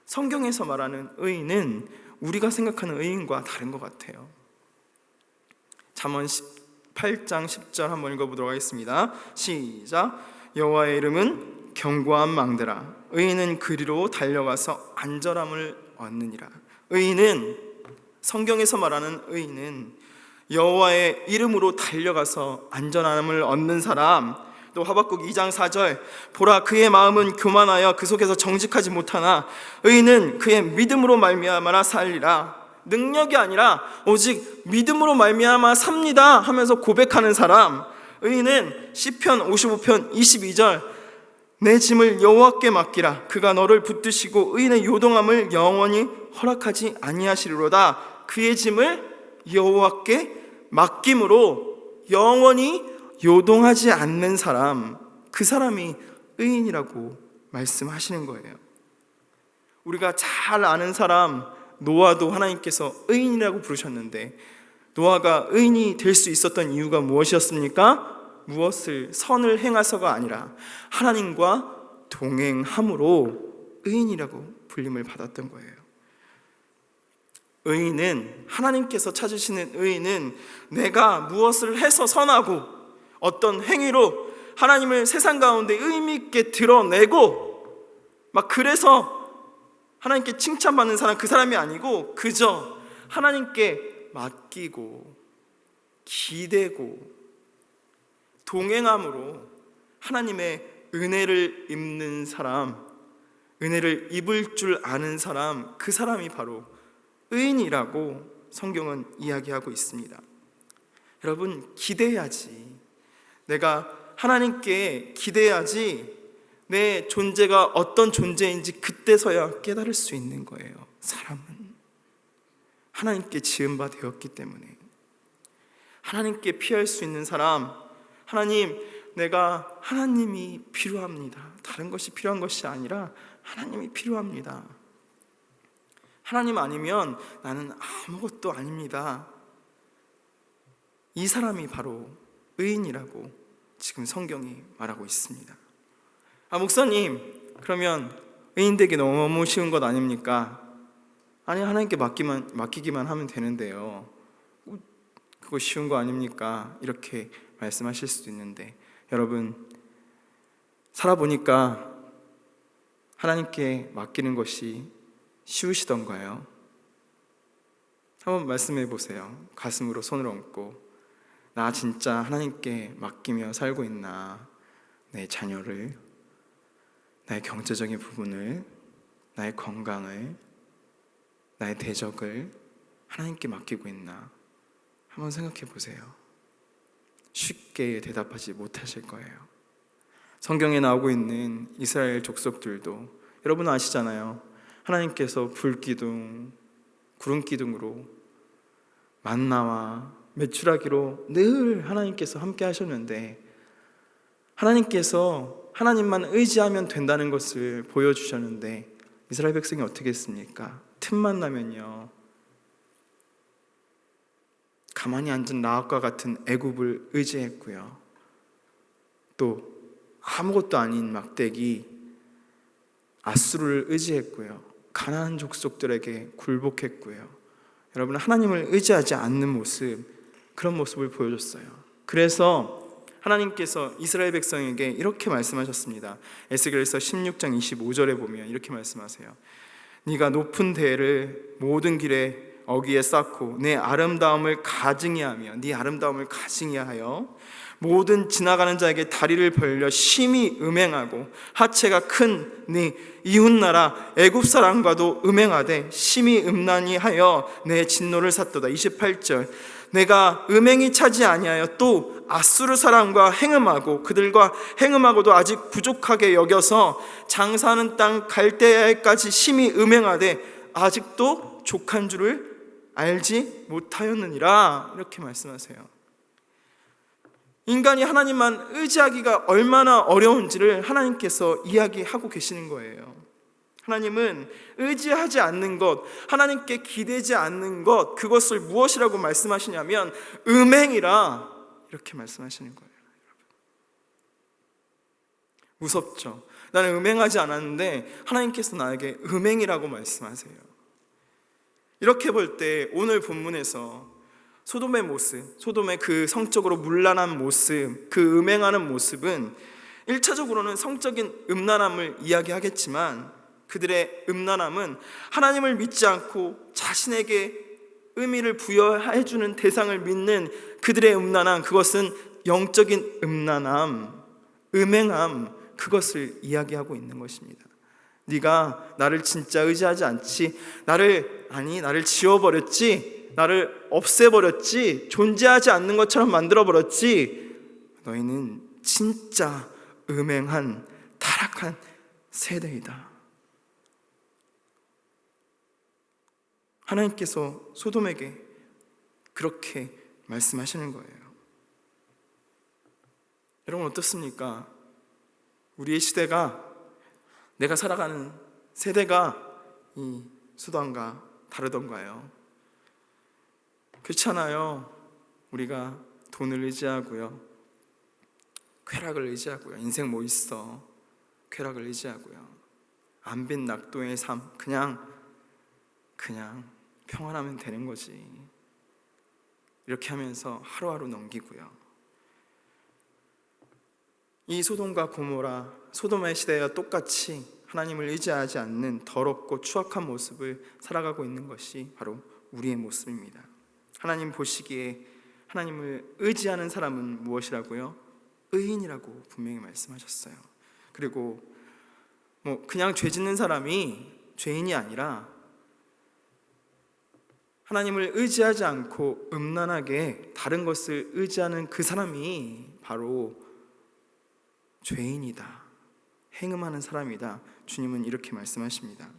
성경에서 말하는 의인은 우리가 생각하는 의인과 다른 것 같아요. 잠언 18장 10절 한번 읽어보도록 하겠습니다. 시작. 여호와의 이름은 견고한 망대라. 의인은 그리로 달려가서 안전함을 얻느니라. 의인은, 성경에서 말하는 의인은 여호와의 이름으로 달려가서 안전함을 얻는 사람. 또 하박국 2장 4절, 보라 그의 마음은 교만하여 그 속에서 정직하지 못하나 의인은 그의 믿음으로 말미암아 살리라. 능력이 아니라 오직 믿음으로 말미암아 삽니다 하면서 고백하는 사람. 의인은 시편 55편 22절, 내 짐을 여호와께 맡기라. 그가 너를 붙드시고 의인의 요동함을 영원히 허락하지 아니하시리로다. 그의 짐을 여호와께 맡김으로 영원히 요동하지 않는 사람, 그 사람이 의인이라고 말씀하시는 거예요. 우리가 잘 아는 사람 노아도 하나님께서 의인이라고 부르셨는데 노아가 의인이 될 수 있었던 이유가 무엇이었습니까? 무엇을 선을 행해서가 아니라 하나님과 동행함으로 의인이라고 불림을 받았던 거예요. 의인은, 하나님께서 찾으시는 의인은 내가 무엇을 해서 선하고 어떤 행위로 하나님을 세상 가운데 의미 있게 드러내고 막 그래서 하나님께 칭찬받는 사람, 그 사람이 아니고 그저 하나님께 맡기고 기대고 동행함으로 하나님의 은혜를 입는 사람, 은혜를 입을 줄 아는 사람, 그 사람이 바로 의인이라고 성경은 이야기하고 있습니다. 여러분, 기대해야지. 내가 하나님께 기대야지 내 존재가 어떤 존재인지 그때서야 깨달을 수 있는 거예요. 사람은 하나님께 지은 바 되었기 때문에. 하나님께 피할 수 있는 사람, 하나님, 내가 하나님이 필요합니다. 다른 것이 필요한 것이 아니라 하나님이 필요합니다. 하나님 아니면 나는 아무것도 아닙니다. 이 사람이 바로 의인이라고 지금 성경이 말하고 있습니다. 목사님, 그러면 의인 되기 너무 쉬운 것 아닙니까? 아니, 하나님께 맡기기만 하면 되는데요. 그거 쉬운 거 아닙니까? 이렇게 말씀하실 수도 있는데, 여러분, 살아보니까 하나님께 맡기는 것이 쉬우시던가요? 한번 말씀해 보세요. 가슴으로 손을 얹고, 나 진짜 하나님께 맡기며 살고 있나? 내 자녀를, 나의 경제적인 부분을, 나의 건강을, 나의 대적을 하나님께 맡기고 있나? 한번 생각해 보세요. 쉽게 대답하지 못하실 거예요. 성경에 나오고 있는 이스라엘 족속들도 여러분 아시잖아요. 하나님께서 불기둥, 구름기둥으로 만나와 메추라기로 늘 하나님께서 함께 하셨는데, 하나님께서 하나님만 의지하면 된다는 것을 보여주셨는데, 이스라엘 백성이 어떻게 했습니까? 틈만 나면요, 가만히 앉은 라합과 같은 애굽을 의지했고요, 또 아무것도 아닌 막대기 아수르를 의지했고요, 가나안 족속들에게 굴복했고요. 여러분, 하나님을 의지하지 않는 모습, 그런 모습을 보여줬어요. 그래서 하나님께서 이스라엘 백성에게 이렇게 말씀하셨습니다. 에스겔서 16장 25절에 보면 이렇게 말씀하세요. 네가 높은 대를 모든 길에 어귀에 쌓고 내 아름다움을 가증히 하며, 네 아름다움을 가증히 하여 모든 지나가는 자에게 다리를 벌려 심히 음행하고 하체가 큰 네 이웃나라 애굽 사람과도 음행하되 심히 음란히 하여 내 진노를 샀도다. 28절, 내가 음행이 차지 아니하여 또 아수르 사람과 행음하고 그들과 행음하고도 아직 부족하게 여겨서 장사하는 땅 갈대아에까지 심히 음행하되 아직도 족한 줄을 알지 못하였느니라. 이렇게 말씀하세요. 인간이 하나님만 의지하기가 얼마나 어려운지를 하나님께서 이야기하고 계시는 거예요. 하나님은 의지하지 않는 것, 하나님께 기대지 않는 것, 그것을 무엇이라고 말씀하시냐면 음행이라, 이렇게 말씀하시는 거예요. 무섭죠? 나는 음행하지 않았는데 하나님께서 나에게 음행이라고 말씀하세요. 이렇게 볼 때 오늘 본문에서 소돔의 모습, 소돔의 그 성적으로 문란한 모습, 그 음행하는 모습은 1차적으로는 성적인 음란함을 이야기하겠지만, 그들의 음란함은 하나님을 믿지 않고 자신에게 의미를 부여해주는 대상을 믿는 그들의 음란함, 그것은 영적인 음란함, 음행함, 그것을 이야기하고 있는 것입니다. 네가 나를 진짜 의지하지 않지, 나를 지워버렸지, 나를 없애버렸지, 존재하지 않는 것처럼 만들어버렸지, 너희는 진짜 음행한 타락한 세대이다. 하나님께서 소돔에게 그렇게 말씀하시는 거예요. 여러분 어떻습니까? 우리의 시대가, 내가 살아가는 세대가 이 소돔과 다르던가요? 그렇잖아요. 우리가 돈을 의지하고요, 쾌락을 의지하고요, 인생 뭐 있어, 쾌락을 의지하고요, 안빈 낙도의 삶, 그냥 평안하면 되는 거지, 이렇게 하면서 하루하루 넘기고요. 이 소돔과 고모라, 소돔의 시대와 똑같이 하나님을 의지하지 않는 더럽고 추악한 모습을 살아가고 있는 것이 바로 우리의 모습입니다. 하나님 보시기에 하나님을 의지하는 사람은 무엇이라고요? 의인이라고 분명히 말씀하셨어요. 그리고 그냥 죄 짓는 사람이 죄인이 아니라 하나님을 의지하지 않고 음란하게 다른 것을 의지하는 그 사람이 바로 죄인이다, 행음하는 사람이다. 주님은 이렇게 말씀하십니다.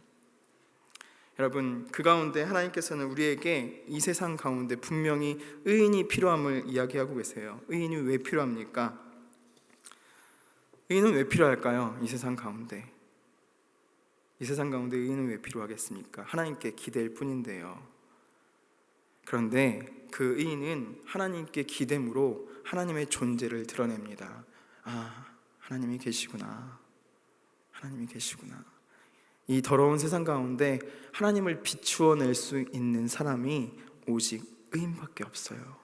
여러분, 그 가운데 하나님께서는 우리에게 이 세상 가운데 분명히 의인이 필요함을 이야기하고 계세요. 의인이 왜 필요합니까? 의인은 왜 필요할까요? 이 세상 가운데 의인은 왜 필요하겠습니까? 하나님께 기댈 뿐인데요. 그런데 그 의인은 하나님께 기댐으로 하나님의 존재를 드러냅니다. 아, 하나님이 계시구나. 이 더러운 세상 가운데 하나님을 비추어 낼 수 있는 사람이 오직 의인밖에 없어요.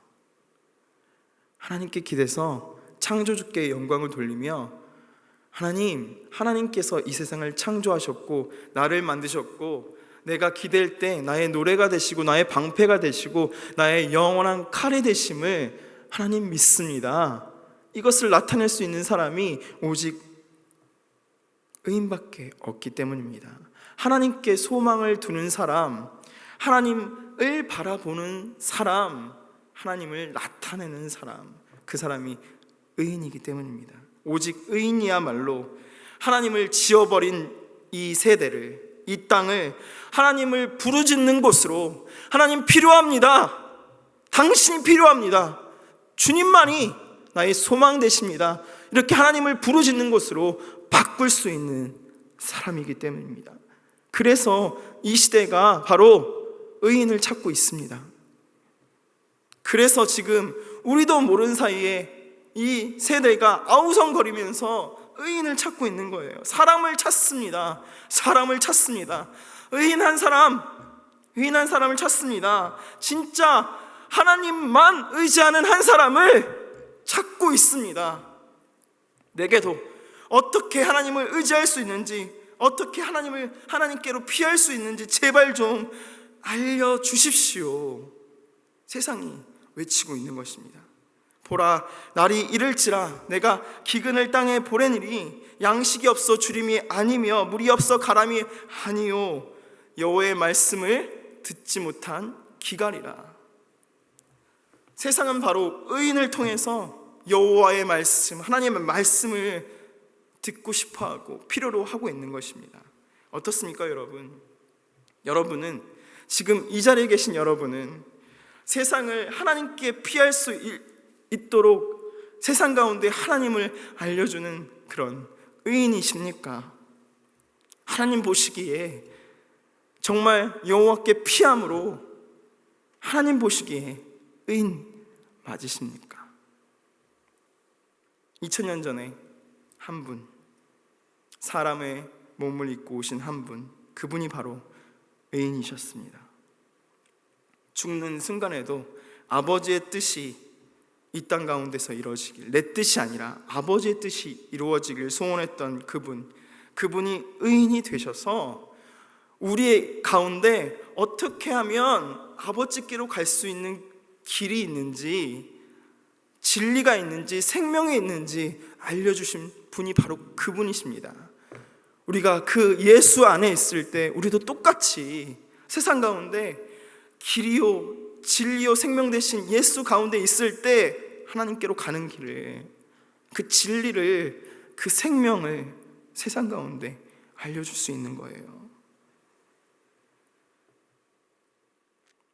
하나님께 기대서 창조주께 영광을 돌리며 하나님께서 이 세상을 창조하셨고 나를 만드셨고, 내가 기댈 때 나의 노래가 되시고 나의 방패가 되시고 나의 영원한 칼이 되심을 하나님 믿습니다. 이것을 나타낼 수 있는 사람이 오직 의인밖에 없기 때문입니다. 하나님께 소망을 두는 사람, 하나님을 바라보는 사람, 하나님을 나타내는 사람, 그 사람이 의인이기 때문입니다. 오직 의인이야말로 하나님을 지어버린 이 세대를, 이 땅을 하나님을 부르짖는 곳으로, 하나님 필요합니다, 당신이 필요합니다, 주님만이 나의 소망 되십니다, 이렇게 하나님을 부르짖는 곳으로 바꿀 수 있는 사람이기 때문입니다. 그래서 이 시대가 바로 의인을 찾고 있습니다. 그래서 지금 우리도 모르는 사이에 이 세대가 아우성거리면서 의인을 찾고 있는 거예요. 사람을 찾습니다. 의인한 사람을 찾습니다. 진짜 하나님만 의지하는 한 사람을 찾고 있습니다. 내게도 어떻게 하나님을 의지할 수 있는지, 어떻게 하나님께로 피할 수 있는지 제발 좀 알려주십시오. 세상이 외치고 있는 것입니다. 보라, 날이 이를지라 내가 기근을 땅에 보내니리 양식이 없어 주림이 아니며 물이 없어 가람이 아니요 여호와의 말씀을 듣지 못한 기갈이라. 세상은 바로 의인을 통해서 여호와의 말씀, 하나님의 말씀을 듣고 싶어하고 필요로 하고 있는 것입니다. 어떻습니까, 여러분? 여러분은 지금 이 자리에 계신 여러분은 세상을 하나님께 피할 수 있도록 세상 가운데 하나님을 알려주는 그런 의인이십니까? 하나님 보시기에 정말 여호와께 피함으로 하나님 보시기에 의인 맞으십니까? 2000년 전에 한 분, 사람의 몸을 입고 오신 한 분, 그분이 바로 의인이셨습니다. 죽는 순간에도 아버지의 뜻이 이 땅 가운데서 이루어지길, 내 뜻이 아니라 아버지의 뜻이 이루어지길 소원했던 그분이 의인이 되셔서 우리의 가운데 어떻게 하면 아버지께로 갈 수 있는 길이 있는지, 진리가 있는지, 생명이 있는지 알려주신 분이 바로 그분이십니다. 우리가 그 예수 안에 있을 때 우리도 똑같이 세상 가운데 길이요 진리요 생명 되신 예수 가운데 있을 때 하나님께로 가는 길을, 그 진리를, 그 생명을 세상 가운데 알려줄 수 있는 거예요.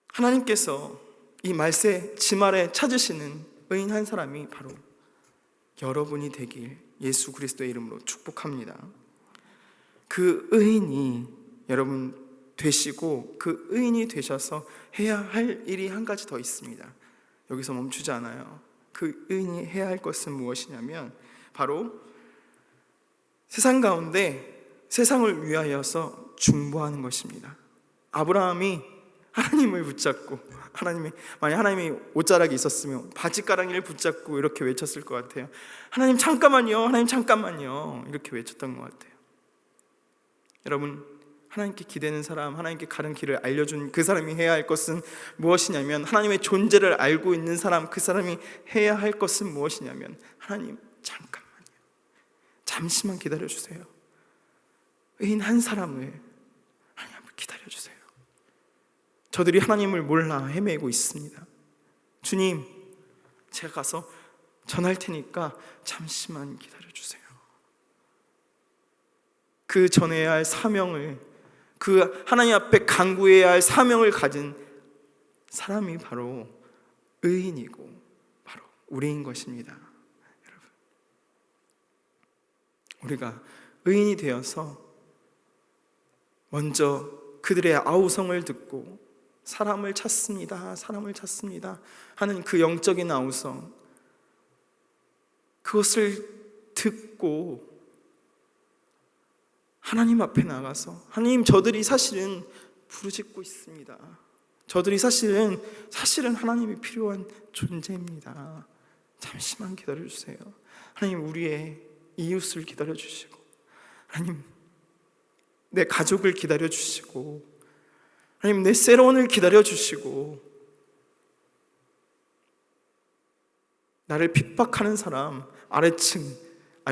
하나님께서 이 말세 지말에 찾으시는 의인 한 사람이 바로 여러분이 되길 예수 그리스도의 이름으로 축복합니다. 그 의인이 여러분 되시고 그 의인이 되셔서 해야 할 일이 한 가지 더 있습니다. 여기서 멈추지 않아요. 그 의인이 해야 할 것은 무엇이냐면 바로 세상 가운데 세상을 위하여서 중보하는 것입니다. 아브라함이 하나님을 붙잡고, 만약 하나님이 옷자락이 있었으면 바지가랑이를 붙잡고 이렇게 외쳤을 것 같아요. 하나님 잠깐만요, 이렇게 외쳤던 것 같아요. 여러분, 하나님께 기대는 사람, 하나님께 가는 길을 알려준 그 사람이 해야 할 것은 무엇이냐면, 하나님의 존재를 알고 있는 사람, 그 사람이 해야 할 것은 무엇이냐면, 하나님 잠깐만요, 잠시만 기다려주세요. 의인 한 사람을 하나님 앞에 기다려주세요. 저들이 하나님을 몰라 헤매고 있습니다. 주님, 제가 가서 전할 테니까 잠시만 기다려주세요. 그 전해야 할 사명을, 그 하나님 앞에 간구해야 할 사명을 가진 사람이 바로 의인이고 바로 우리인 것입니다. 여러분, 우리가 의인이 되어서 먼저 그들의 아우성을 듣고 사람을 찾습니다, 사람을 찾습니다 하는 그 영적인 아우성, 그것을 듣고 하나님 앞에 나가서 하나님, 저들이 사실은 부르짖고 있습니다. 저들이 사실은 하나님이 필요한 존재입니다. 잠시만 기다려주세요. 하나님, 우리의 이웃을 기다려주시고, 하나님, 내 가족을 기다려주시고, 하나님, 내 세론을 기다려주시고, 나를 핍박하는 사람, 아래층,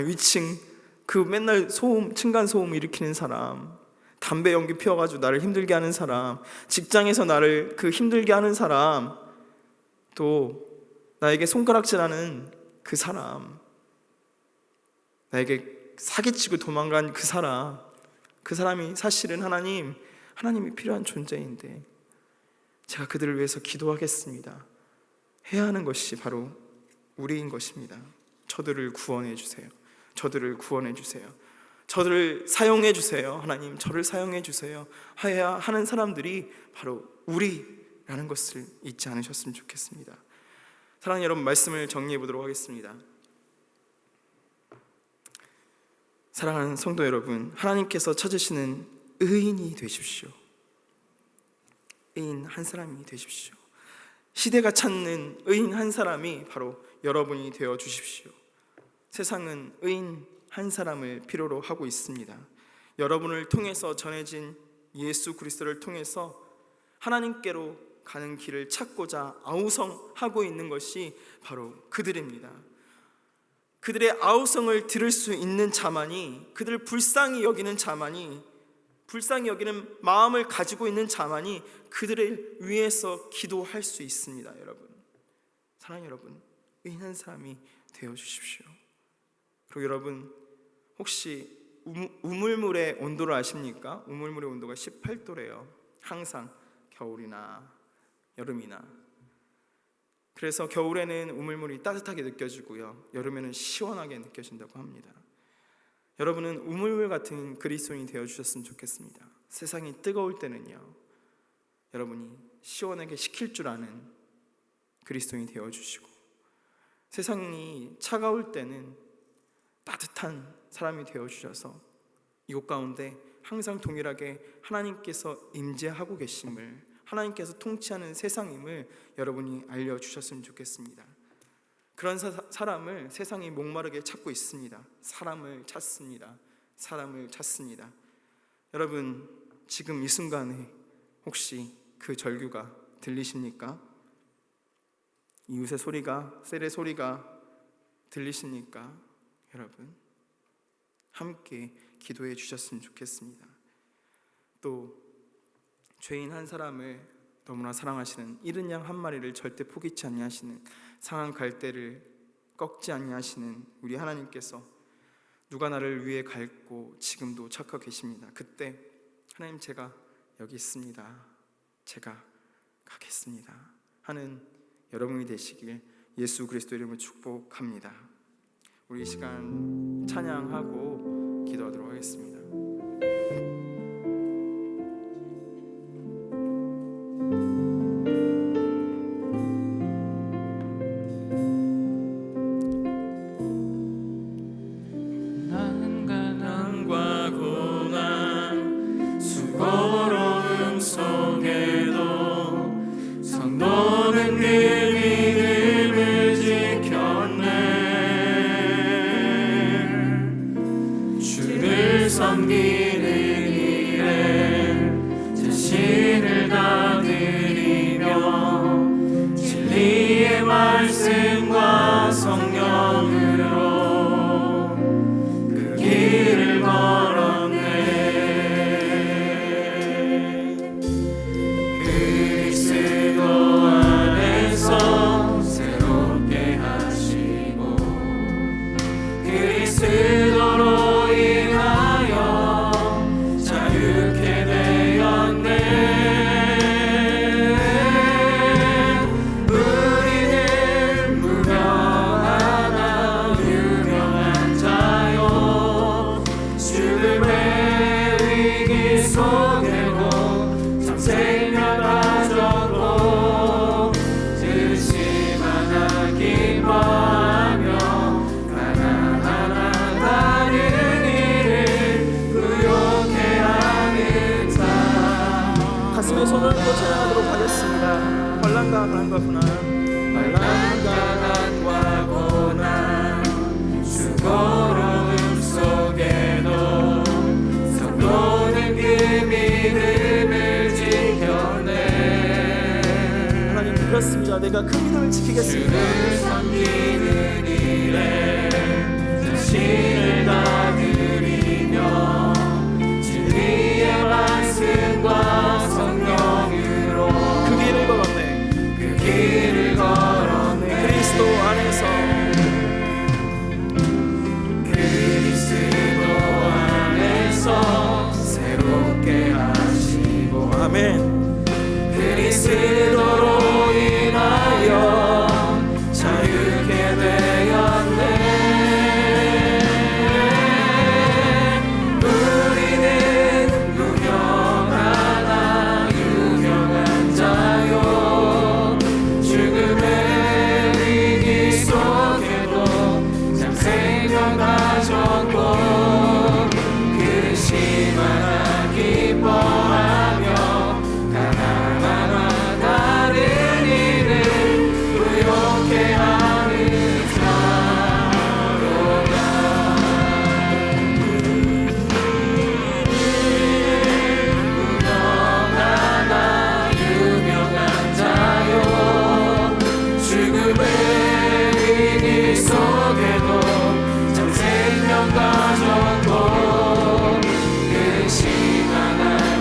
위층, 그 맨날 소음, 층간소음 일으키는 사람, 담배 연기 피워가지고 나를 힘들게 하는 사람, 직장에서 나를 그 힘들게 하는 사람, 또 나에게 손가락질하는 그 사람, 나에게 사기치고 도망간 그 사람이 사실은 하나님이 필요한 존재인데 제가 그들을 위해서 기도하겠습니다. 해야 하는 것이 바로 우리인 것입니다. 저들을 구원해 주세요. 저들을 구원해 주세요. 저들을 사용해 주세요. 하나님, 저를 사용해 주세요 해야 하는 사람들이 바로 우리라는 것을 잊지 않으셨으면 좋겠습니다. 사랑하는 여러분, 말씀을 정리해 보도록 하겠습니다. 사랑하는 성도 여러분, 하나님께서 찾으시는 의인이 되십시오. 의인 한 사람이 되십시오. 시대가 찾는 의인 한 사람이 바로 여러분이 되어 주십시오. 세상은 의인 한 사람을 필요로 하고 있습니다. 여러분을 통해서 전해진 예수 그리스도를 통해서 하나님께로 가는 길을 찾고자 아우성하고 있는 것이 바로 그들입니다. 그들의 아우성을 들을 수 있는 자만이, 그들을 불쌍히 여기는 자만이, 불쌍히 여기는 마음을 가지고 있는 자만이 그들을 위해서 기도할 수 있습니다. 여러분, 사랑하는 여러분, 의인 한 사람이 되어 주십시오. 그리고 여러분, 혹시 우물물의 온도를 아십니까? 우물물의 온도가 18도래요. 항상 겨울이나 여름이나. 그래서 겨울에는 우물물이 따뜻하게 느껴지고요, 여름에는 시원하게 느껴진다고 합니다. 여러분은 우물물 같은 그리스도인이 되어주셨으면 좋겠습니다. 세상이 뜨거울 때는요, 여러분이 시원하게 식힐 줄 아는 그리스도인이 되어주시고, 세상이 차가울 때는 따뜻한 사람이 되어주셔서 이곳 가운데 항상 동일하게 하나님께서 임재하고 계심을, 하나님께서 통치하는 세상임을 여러분이 알려주셨으면 좋겠습니다. 그런 사람을 세상이 목마르게 찾고 있습니다. 사람을 찾습니다. 사람을 찾습니다. 여러분, 지금 이 순간에 혹시 그 절규가 들리십니까? 이웃의 소리가, 셀의 소리가 들리십니까? 여러분, 함께 기도해 주셨으면 좋겠습니다. 또 죄인 한 사람을 너무나 사랑하시는, 잃은 양 한 마리를 절대 포기치 아니하시는, 상한 갈대를 꺾지 아니하시는 우리 하나님께서 누가 나를 위해 갈고 지금도 찾고 계십니다. 그때 하나님, 제가 여기 있습니다, 제가 가겠습니다 하는 여러분이 되시길 예수 그리스도 이름으로 축복합니다. 우리 이 시간 찬양하고 기도하도록 하겠습니다. 난과 고난 수고로움 속에도 성도는 그 믿음을 지켰네. 주를 섬기는 일에 자신을 다 드리며 진리의 말씀과 성령으로 길을 걸었네. 그리스도 안에서 새롭게 하시고 내가 그 믿음을 지키겠습니다. 주를 섬기는 일에 자신을 다 드리며 진리의 말씀과 성령으로 그 길을 걸었네. 그 길을 걸었네. 그리스도 안에서 새롭게 하시고 아멘. 그리스도로 인하여 자유케 되었네. 우리는 무명하나 유명한 자요 죽음의 위기 속에도 참 생명 가졌고 하나 기뻐하며 가난하나 다른 일을 부욕해 하는 자로다. 무명하나 유명한 자요 죽음의 위기 속에도 참 생명 가졌고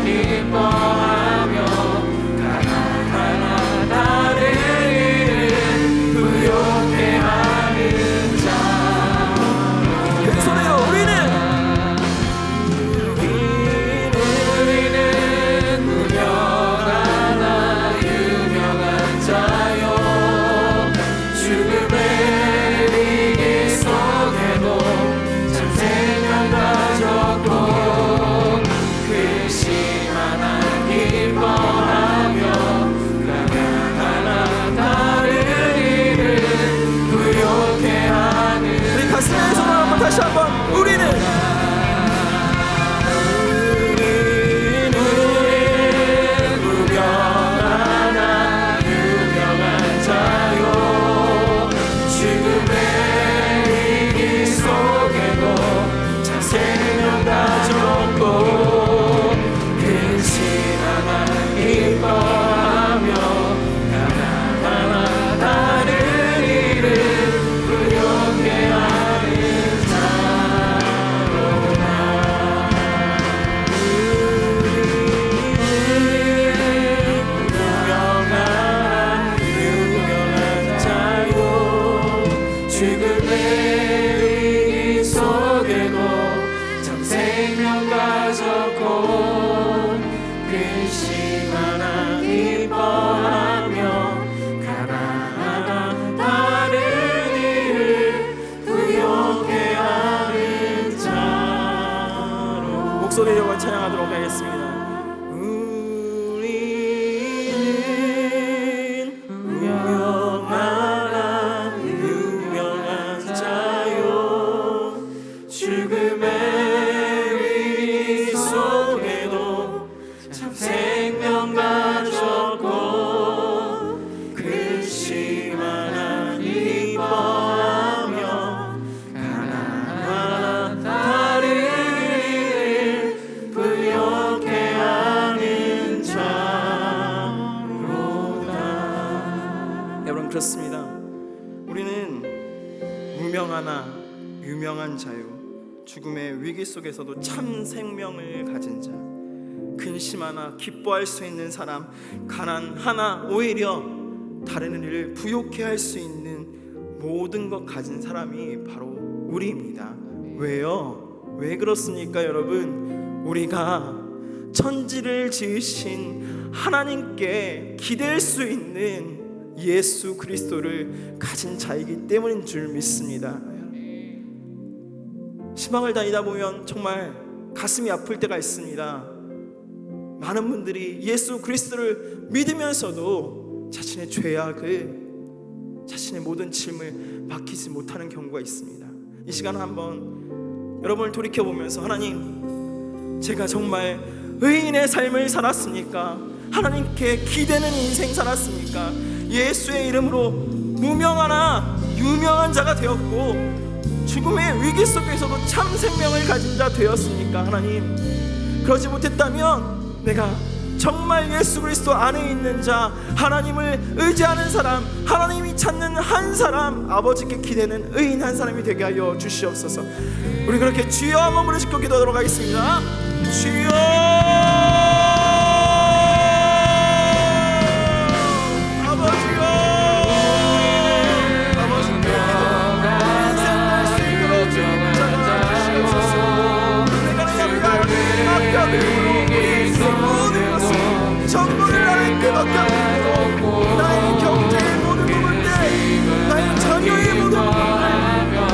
기뻐하며 가난하나 다른 일을 부욕해 하는 자. 큰 소리로 우리는 무명하나 유명한 자요 죽음의 위기 속에도 참 생명 가졌고 기뻐하며 가난하나 다른 일을 부욕해 하는 우리 가슴에 손을 한번 다시 한번 우리는 무명하나 유명한 자요 죽음의 위기 속에도 참 생명 가졌고 기뻐하며 가난하나 다른 일을 부욕해 하는 자로다. 무명하나 유명한 자요 죽음의 위기 속에도 참 생명 가졌고 근심하나 기뻐하며 가난하나 다른 일을 부욕해 하는 자로 목소리로 찬양하도록 하겠습니다. 우리는 무명하나 유명한 자요 죽음의 위기 속에도 참 생명 가졌고 근심하나 기뻐하며 가난하나 다른 일을 부욕해 하는 자로다. 여러분 그렇습니다. 우리는 무명하나 유명한 자요 죽음의 위기 속에서도 참 생명을 가진 자 근심하나 기뻐할 수 있는 사람 가난하나 오히려 다른 일을 부욕해 할 수 있는 모든 것 가진 사람이 바로 우리입니다. 왜요? 왜 그렇습니까 여러분? 우리가 천지를 지으신 하나님께 기댈 수 있는 예수 그리스도를 가진 자이기 때문인 줄 믿습니다. 시방을 다니다 보면 정말 가슴이 아플 때가 있습니다. 많은 분들이 예수 그리스도를 믿으면서도 자신의 죄악을 자신의 모든 짐을 맡기지 못하는 경우가 있습니다. 이 시간 한번 여러분을 돌이켜보면서 하나님 제가 정말 의인의 삶을 살았습니까? 하나님께 기대는 인생 살았습니까? 예수의 이름으로 무명하나 유명한 자가 되었고 죽음의 위기 속에서도 참 생명을 가진 자 되었습니까? 하나님 그러지 못했다면 내가 정말 예수 그리스도 안에 있는 자, 하나님을 의지하는 사람, 하나님이 찾는 한 사람, 아버지께 기대는 의인 한 사람이 되게 하여 주시옵소서. 우리 그렇게 주여 한번 부르시고 기도하도록 하겠습니다. 주여, 아버지여, 아버지께 인생 날 수 있도록 주님 잡아주시옵소서. 내가 내 양을 맡겨드리므로 우리 인생 모든 것을 전부를 하나님께 맡겨드리므로 나의 경제의 모든 부분들, 나의 자녀의 모든 부분들,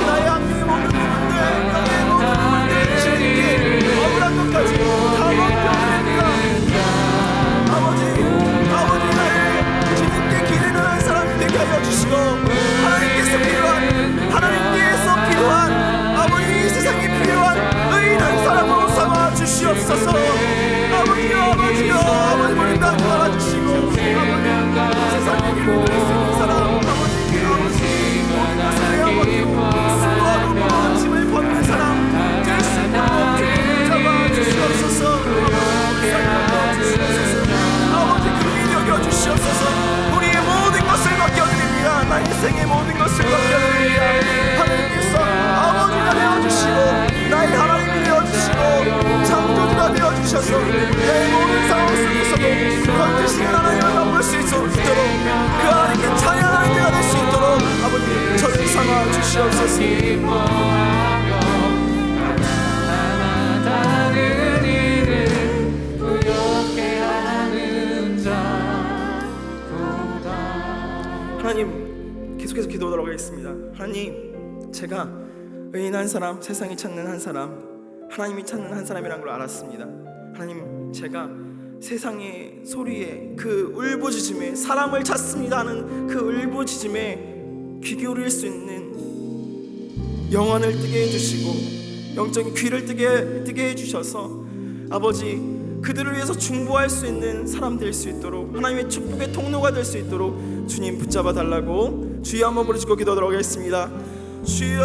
나의 학교의 모든 부분들, 나의 모든 부분들 주님께 억울한 것까지 다 맡겨드립니다. 아버지 나의 주님께 기대는 한 사람이 되게 하여 주시고, 하나님께서 필요한 아버지 이 세상에 필요한 의인 한 사람으로 삼아 주시옵소서. 아버지여, 아버지 머리 다 깔아주시고, 아버지 세상에 기도를 수 있는 사람, 아버지 모든 것을 내 아버지로 수고하고 무거운 짐을 벗는 사람 될 수 있도록 주님 잡아 주시옵소서. 아버지 긍휼히 여겨 주시옵소서. 우리의 모든 것을 맡겨드립니다. 나의 인생의 모든 것을 맡겨드립니다. 하나님께서 아버지가 되어주시고, 나의 하나님이 되어주시고, 창조주가 되어주셔서 내 모든 상황 속에서도 건지시는 하나님을 맛볼 수 있도록, 그 하나님께 찬양하는 자가 될 수 있도록 아버지 저를 삼아 주시옵소서. 하나님, 계속해서 기도하도록 하겠습니다. 하나님, 제가 의인 한 사람, 세상이 찾는 한 사람, 하나님이 찾는 한 사람이란 걸 알았습니다. 하나님, 제가 세상의 소리에, 그 울부짖음에, 사람을 찾습니다 하는 그 울부짖음에 귀 기울일 수 있는 영혼을 뜨게 해주시고, 영적인 귀를 뜨게 해주셔서 아버지 그들을 위해서 중보할 수 있는 사람 될 수 있도록, 하나님의 축복의 통로가 될 수 있도록 주님 붙잡아 달라고 주여 한번 부르시고 기도하도록 하겠습니다. 주여,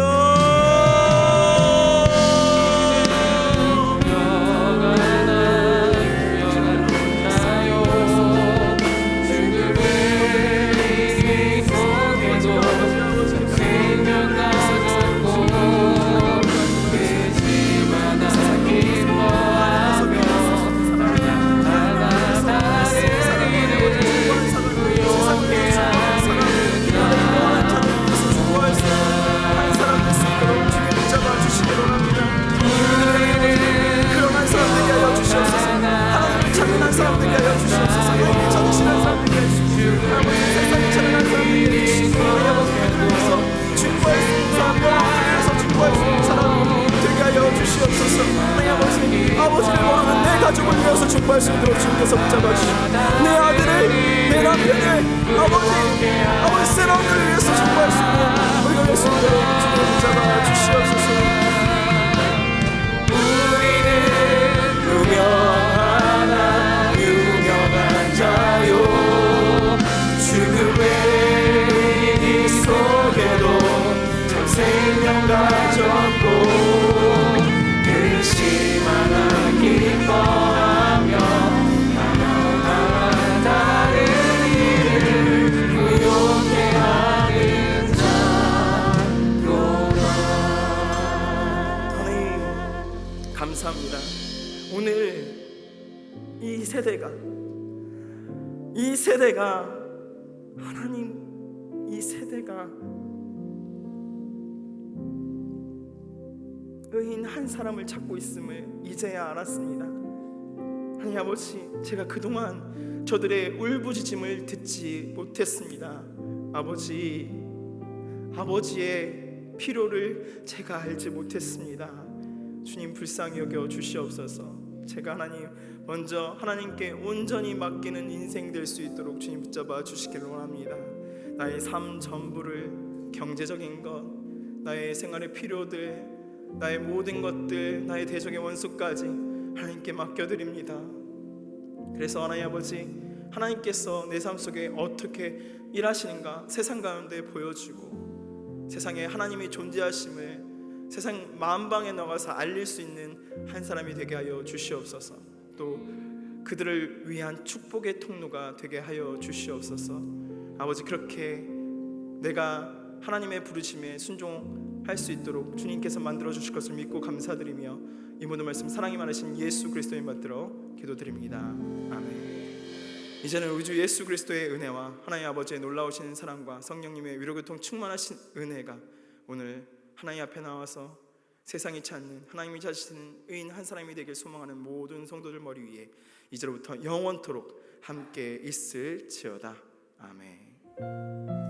아버지를 모르는 내 가족을 위해서 축복할 수 있도록 주님께서 붙잡아 주시고, 내 아들을, 내 남편을, 아버지 새로운들을 위해서 축복할 수 있는 우리가 될 수 있도록 주님 붙잡아 주시옵소서. 우리는 유명한 자요, 죽음의 이 속에도 참 생명 가졌고, 기뻐하며 다른 일을 부욕해 하는 자로다. 하나님 감사합니다. 오늘 이 세대가 하나님, 이 세대가 의인 한 사람을 찾고 있음을 이제야 알았습니다. 하나님 아버지, 제가 그동안 저들의 울부짖음을 듣지 못했습니다. 아버지의 필요를 제가 알지 못했습니다. 주님 불쌍히 여겨 주시옵소서. 제가 하나님 먼저 하나님께 온전히 맡기는 인생 될 수 있도록 주님 붙잡아 주시기를 원합니다. 나의 삶 전부를, 경제적인 것, 나의 생활의 필요들, 나의 모든 것들, 나의 대적의 원수까지 하나님께 맡겨드립니다. 그래서 하나님 아버지, 하나님께서 내 삶 속에 어떻게 일하시는가 세상 가운데 보여주고, 세상에 하나님이 존재하심을 세상 만방에 나가서 알릴 수 있는 한 사람이 되게 하여 주시옵소서. 또 그들을 위한 축복의 통로가 되게 하여 주시옵소서. 아버지, 그렇게 내가 하나님의 부르심에 순종할 수 있도록 주님께서 만들어 주실 것을 믿고 감사드리며 이 모든 말씀 사랑이 많으신 예수 그리스도의 받들어 기도드립니다. 아멘. 이제는 우리 주 예수 그리스도의 은혜와 하나님 아버지의 놀라우신 사랑과 성령님의 위로교통 충만하신 은혜가 오늘 하나님 앞에 나와서 세상이 찾는 하나님이 찾으시는 의인 한 사람이 되길 소망하는 모든 성도들 머리 위에 이제로부터 영원토록 함께 있을지어다. 아멘.